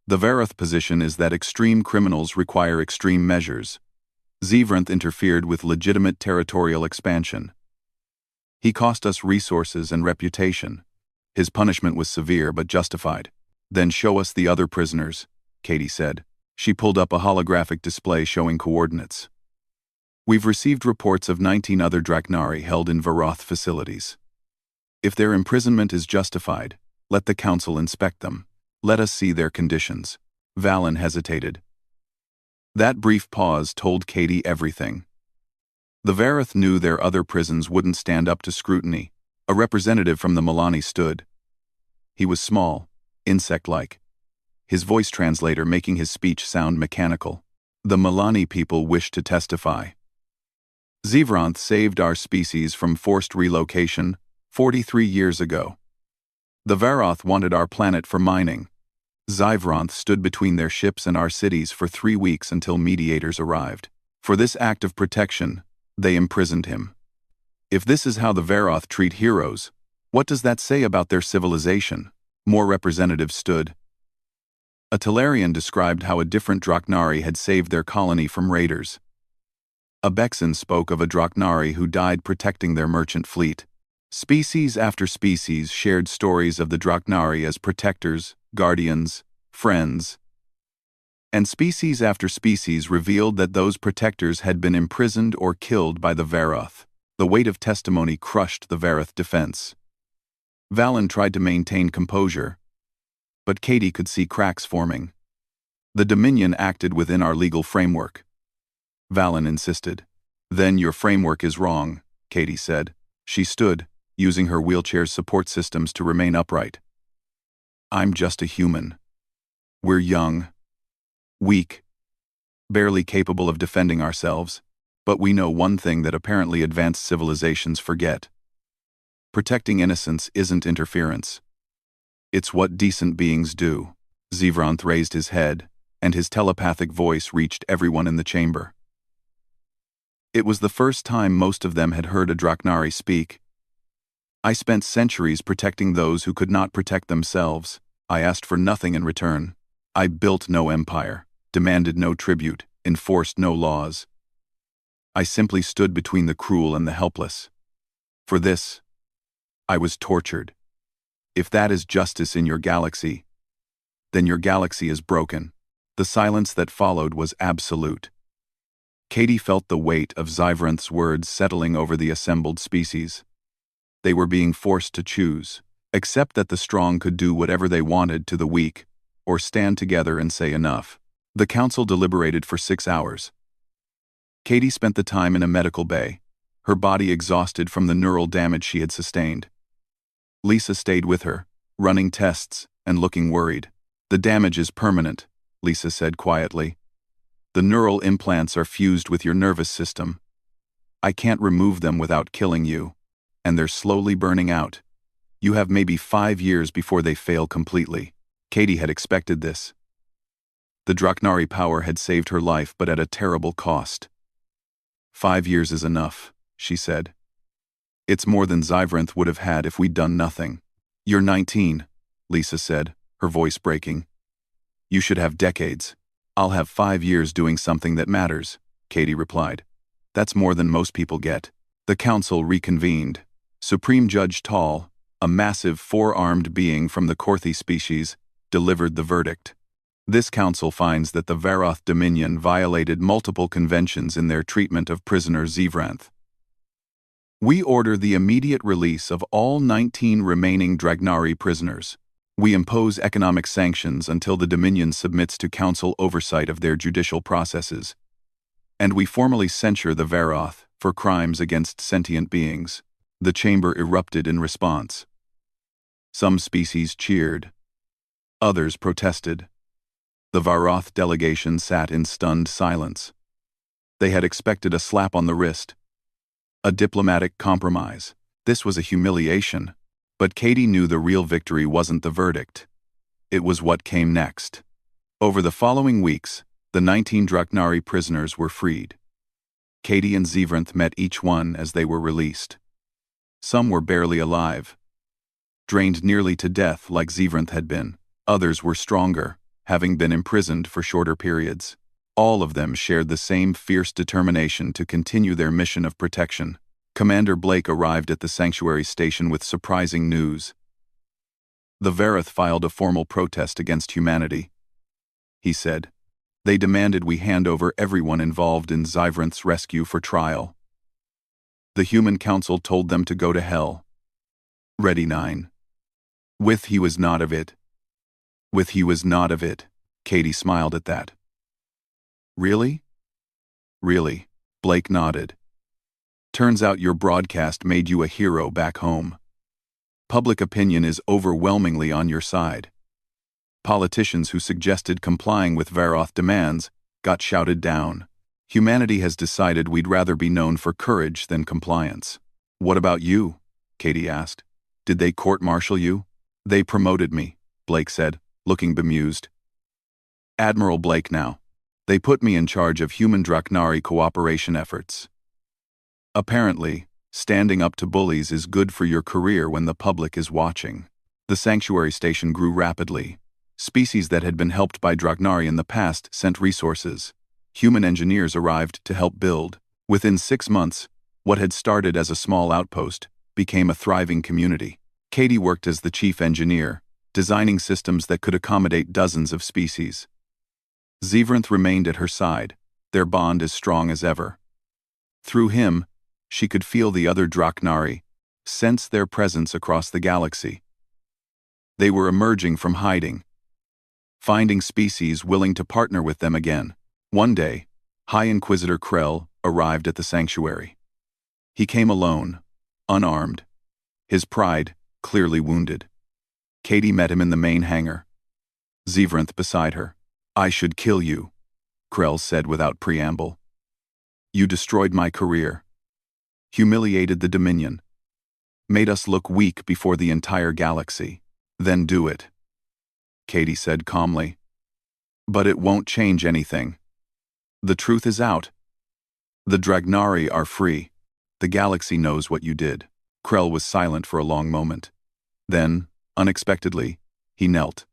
"The Varoth position is that extreme criminals require extreme measures. Zevranth interfered with legitimate territorial expansion. He cost us resources and reputation. His punishment was severe but justified." "Then show us the other prisoners," Katie said. She pulled up a holographic display showing coordinates. "We've received reports of 19 other Draknari held in Varoth facilities. If their imprisonment is justified, let the Council inspect them. Let us see their conditions." Valen hesitated. That brief pause told Katie everything. The Varoth knew their other prisons wouldn't stand up to scrutiny. A representative from the Milani stood. He was small, insect-like, his voice translator making his speech sound mechanical. "The Milani people wish to testify. Zevranth saved our species from forced relocation 43 years ago. The Varoth wanted our planet for mining. Zevranth stood between their ships and our cities for 3 weeks until mediators arrived. For this act of protection, they imprisoned him. If this is how the Varoth treat heroes, What does that say about their civilization? More representatives stood. A Talarian described how a different Draknari had saved their colony from raiders. A Bexan spoke of a Draknari who died protecting their merchant fleet. Species after species shared stories of the Draknari as protectors, guardians, friends. And species after species revealed that those protectors had been imprisoned or killed by the Varoth. The weight of testimony crushed the Varoth defense. Valen tried to maintain composure, but Katie could see cracks forming. The Dominion acted within our legal framework. Valen insisted. Then your framework is wrong, Katie said. She stood, using her wheelchair's support systems to remain upright. I'm just a human. We're young, weak, barely capable of defending ourselves, but we know one thing that apparently advanced civilizations forget. Protecting innocence isn't interference. It's what decent beings do. Zivranth raised his head, and his telepathic voice reached everyone in the chamber. It was the first time most of them had heard a Draknari speak. I spent centuries protecting those who could not protect themselves. I asked for nothing in return. I built no empire, demanded no tribute, enforced no laws. I simply stood between the cruel and the helpless. For this, I was tortured. If that is justice in your galaxy, then your galaxy is broken. The silence that followed was absolute. Katie felt the weight of Zivranth's words settling over the assembled species. They were being forced to choose, accept that the strong could do whatever they wanted to the weak, or stand together and say enough. The council deliberated for 6 hours. Katie spent the time in a medical bay, her body exhausted from the neural damage she had sustained. Lisa stayed with her, running tests and looking worried. The damage is permanent, Lisa said quietly. The neural implants are fused with your nervous system. I can't remove them without killing you, and they're slowly burning out. You have maybe 5 years before they fail completely. Katie had expected this. The Draknari power had saved her life, but at a terrible cost. 5 years is enough, she said. It's more than Zivranth would have had if we'd done nothing. You're 19, Lisa said, her voice breaking. You should have decades. I'll have 5 years doing something that matters, Katie replied. That's more than most people get. The council reconvened. Supreme Judge Tall, a massive 4-armed being from the Korthi species, delivered the verdict. This council finds that the Varoth Dominion violated multiple conventions in their treatment of prisoner Zivranth. We order the immediate release of all 19 remaining Dragnari prisoners. We impose economic sanctions until the Dominion submits to council oversight of their judicial processes. And we formally censure the Varoth for crimes against sentient beings. The chamber erupted in response. Some species cheered. Others protested. The Varoth delegation sat in stunned silence. They had expected a slap on the wrist. A diplomatic compromise. This was a humiliation. But Katie knew the real victory wasn't the verdict. It was what came next. Over the following weeks, the 19 Draknari prisoners were freed. Katie and Zivranth met each one as they were released. Some were barely alive, drained nearly to death like Zivranth had been. Others were stronger, having been imprisoned for shorter periods. All of them shared the same fierce determination to continue their mission of protection. Commander Blake arrived at the sanctuary station with surprising news. The Varoth filed a formal protest against humanity. He said, they demanded we hand over everyone involved in Zivranth's rescue for trial. The Human Council told them to go to hell. Ready 9. With he was not of it. With he was not of it. Katie smiled at that. Really? Really, Blake nodded. Turns out your broadcast made you a hero back home. Public opinion is overwhelmingly on your side. Politicians who suggested complying with Varoth demands got shouted down. Humanity has decided we'd rather be known for courage than compliance. What about you? Katie asked. Did they court-martial you? They promoted me, Blake said, looking bemused. Admiral Blake now. They put me in charge of human Draknari cooperation efforts. Apparently, Standing up to bullies is good for your career when the public is watching. The sanctuary station grew rapidly. Species that had been helped by Dragnari in the past sent resources. Human engineers arrived to help build. Within 6 months, what had started as a small outpost became a thriving community. Katie worked as the chief engineer, designing systems that could accommodate dozens of species. Zevranth remained at her side, their bond as strong as ever. Through him, she could feel the other Dragnari, sense their presence across the galaxy. They were emerging from hiding, finding species willing to partner with them again. One day, High Inquisitor Krell arrived at the sanctuary. He came alone, unarmed, his pride clearly wounded. Katie met him in the main hangar. Zevranth beside her. "I should kill you," Krell said without preamble. "You destroyed my career, humiliated the Dominion, made us look weak before the entire galaxy. Then do it," Katie said calmly. "But it won't change anything. The truth is out. The Dragnari are free. The galaxy knows what you did." Krell was silent for a long moment. Then, unexpectedly, he knelt.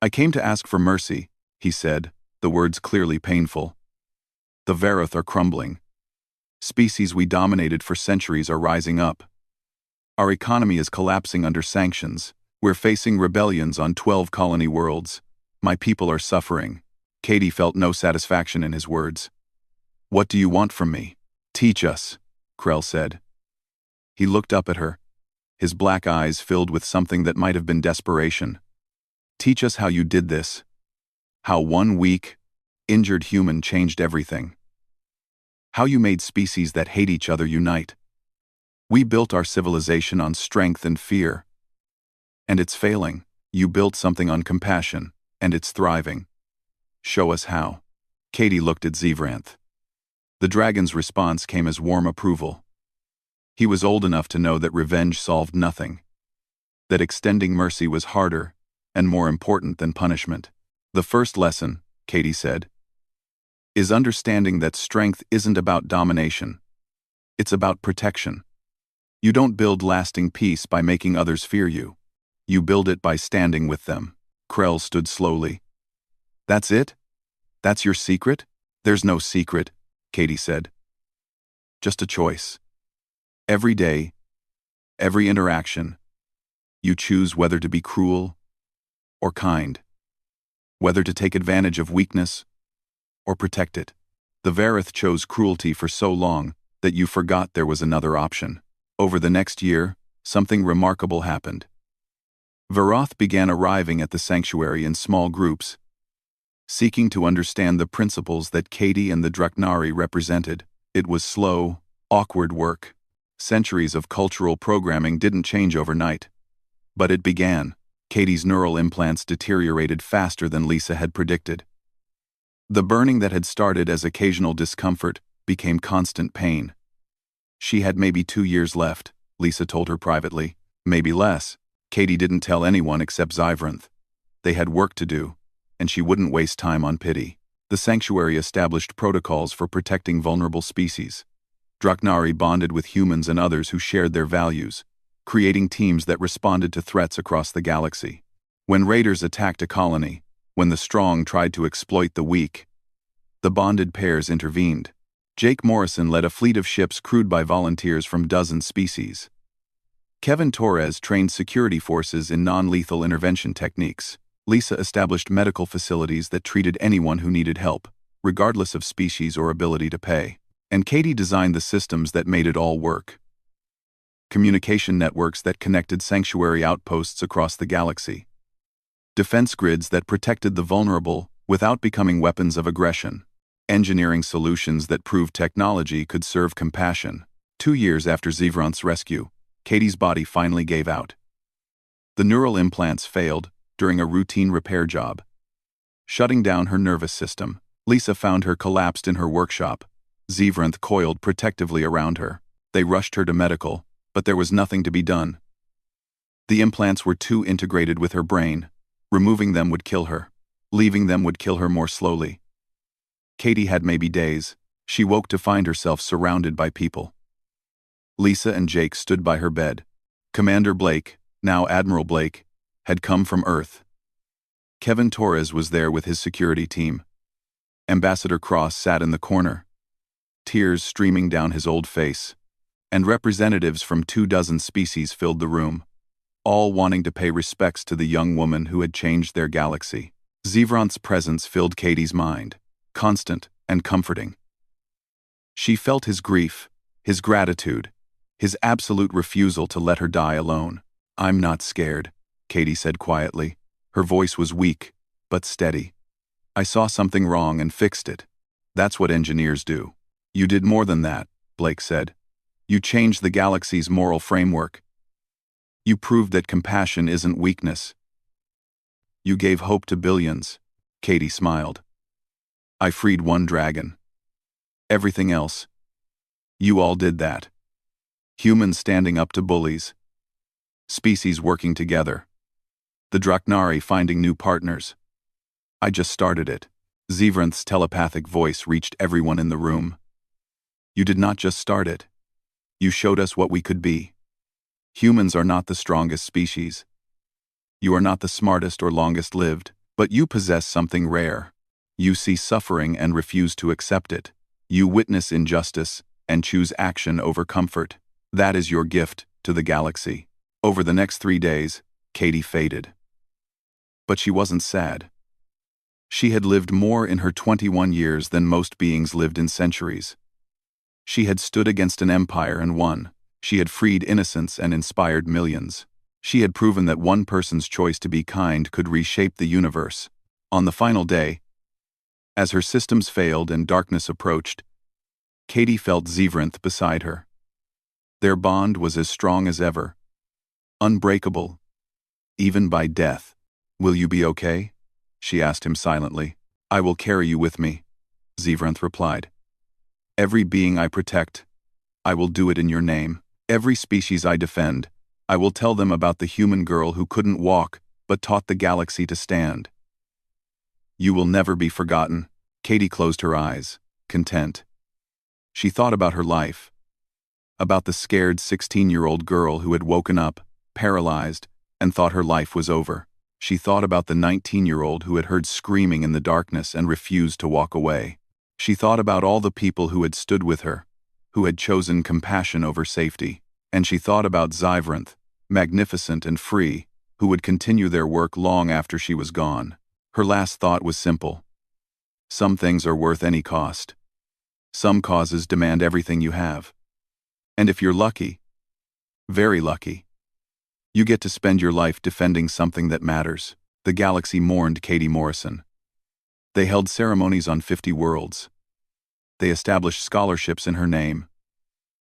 "I came to ask for mercy," he said, the words clearly painful. "The Vareth are crumbling. Species we dominated for centuries are rising up. Our economy is collapsing under sanctions. We're facing rebellions on 12 colony worlds. My people are suffering." Katie felt no satisfaction in his words. "What do you want from me?" "Teach us," Krell said. He looked up at her, his black eyes filled with something that might have been desperation. "Teach us how you did this. How one weak, injured human changed everything. How you made species that hate each other unite. We built our civilization on strength and fear. And it's failing. You built something on compassion, and it's thriving. Show us how." Katie looked at Zevranth. The dragon's response came as warm approval. He was old enough to know that revenge solved nothing, that extending mercy was harder and more important than punishment. "The first lesson," Katie said, "is understanding that strength isn't about domination. It's about protection. You don't build lasting peace by making others fear you. You build it by standing with them." Krell stood slowly. "That's it? That's your secret?" "There's no secret," Katie said. "Just a choice. Every day, every interaction, you choose whether to be cruel or kind, whether to take advantage of weakness or protect it. The Vareth chose cruelty for so long that you forgot there was another option." Over the next year, something remarkable happened. Varoth began arriving at the sanctuary in small groups, seeking to understand the principles that Katie and the Dragnari represented. It was slow, awkward work. Centuries of cultural programming didn't change overnight. But it began. Katie's neural implants deteriorated faster than Lisa had predicted. The burning that had started as occasional discomfort became constant pain. She had maybe 2 years left, Lisa told her privately. Maybe less. Katie didn't tell anyone except Zevranth. They had work to do, and she wouldn't waste time on pity. The sanctuary established protocols for protecting vulnerable species. Dragnari bonded with humans and others who shared their values, creating teams that responded to threats across the galaxy. When raiders attacked a colony, when the strong tried to exploit the weak, the bonded pairs intervened. Jake Morrison led a fleet of ships crewed by volunteers from dozens species. Kevin Torres trained security forces in non-lethal intervention techniques. Lisa established medical facilities that treated anyone who needed help, regardless of species or ability to pay. And Katie designed the systems that made it all work. Communication networks that connected sanctuary outposts across the galaxy. Defense grids that protected the vulnerable without becoming weapons of aggression. Engineering solutions that proved technology could serve compassion. 2 years after Zevranth's rescue, Katie's body finally gave out. The neural implants failed during a routine repair job, shutting down her nervous system. Lisa found her collapsed in her workshop. Zevranth coiled protectively around her. They rushed her to medical, but there was nothing to be done. The implants were too integrated with her brain. Removing them would kill her. Leaving them would kill her more slowly. Katie had maybe days. She woke to find herself surrounded by people. Lisa and Jake stood by her bed. Commander Blake, now Admiral Blake, had come from Earth. Kevin Torres was there with his security team. Ambassador Cross sat in the corner, tears streaming down his old face, and representatives from 24 species filled the room, all wanting to pay respects to the young woman who had changed their galaxy. Zivranth's presence filled Katie's mind, constant and comforting. She felt his grief, his gratitude, his absolute refusal to let her die alone. "I'm not scared," Katie said quietly. Her voice was weak, but steady. "I saw something wrong and fixed it. That's what engineers do." "You did more than that," Blake said. "You changed the galaxy's moral framework. You proved that compassion isn't weakness. You gave hope to billions." Katie smiled. "I freed one dragon. Everything else. You all did that. Humans standing up to bullies. Species working together. The Draknari finding new partners. I just started it." Zivranth's telepathic voice reached everyone in the room. "You did not just start it. You showed us what we could be. Humans are not the strongest species. You are not the smartest or longest lived, but you possess something rare. You see suffering and refuse to accept it. You witness injustice and choose action over comfort. That is your gift to the galaxy." Over the next 3 days, Katie faded. But she wasn't sad. She had lived more in her 21 years than most beings lived in centuries. She had stood against an empire and won. She had freed innocents and inspired millions. She had proven that one person's choice to be kind could reshape the universe. On the final day, as her systems failed and darkness approached, Katie felt Zivranth beside her. Their bond was as strong as ever, unbreakable, even by death. "Will you be okay?" she asked him silently. "I will carry you with me," Zivranth replied. "Every being I protect, I will do it in your name. Every species I defend, I will tell them about the human girl who couldn't walk but taught the galaxy to stand. You will never be forgotten." Katie closed her eyes, content. She thought about her life, about the scared 16-year-old girl who had woken up, paralyzed, and thought her life was over. She thought about the 19-year-old who had heard screaming in the darkness and refused to walk away. She thought about all the people who had stood with her, who had chosen compassion over safety. And she thought about Zivranth, magnificent and free, who would continue their work long after she was gone. Her last thought was simple. Some things are worth any cost. Some causes demand everything you have. And if you're lucky, very lucky, you get to spend your life defending something that matters. The galaxy mourned Katie Morrison. They held ceremonies on 50 worlds. They established scholarships in her name.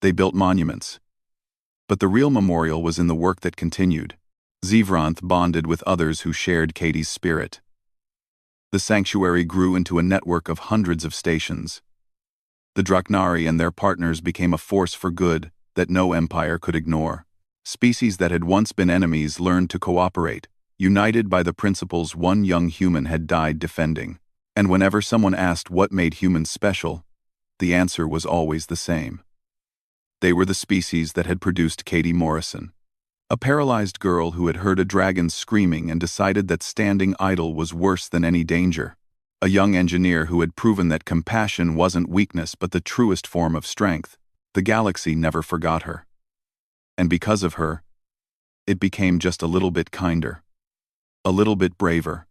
They built monuments. But the real memorial was in the work that continued. Zivranth bonded with others who shared Katie's spirit. The sanctuary grew into a network of hundreds of stations. The Draknari and their partners became a force for good that no empire could ignore. Species that had once been enemies learned to cooperate, united by the principles one young human had died defending. And whenever someone asked what made humans special, the answer was always the same. They were the species that had produced Katie Morrison, a paralyzed girl who had heard a dragon screaming and decided that standing idle was worse than any danger. A young engineer who had proven that compassion wasn't weakness but the truest form of strength. The galaxy never forgot her. And because of her, it became just a little bit kinder, a little bit braver,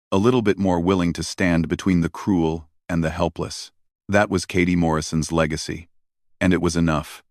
a little bit more willing to stand between the cruel and the helpless. That was Katie Morrison's legacy, and it was enough.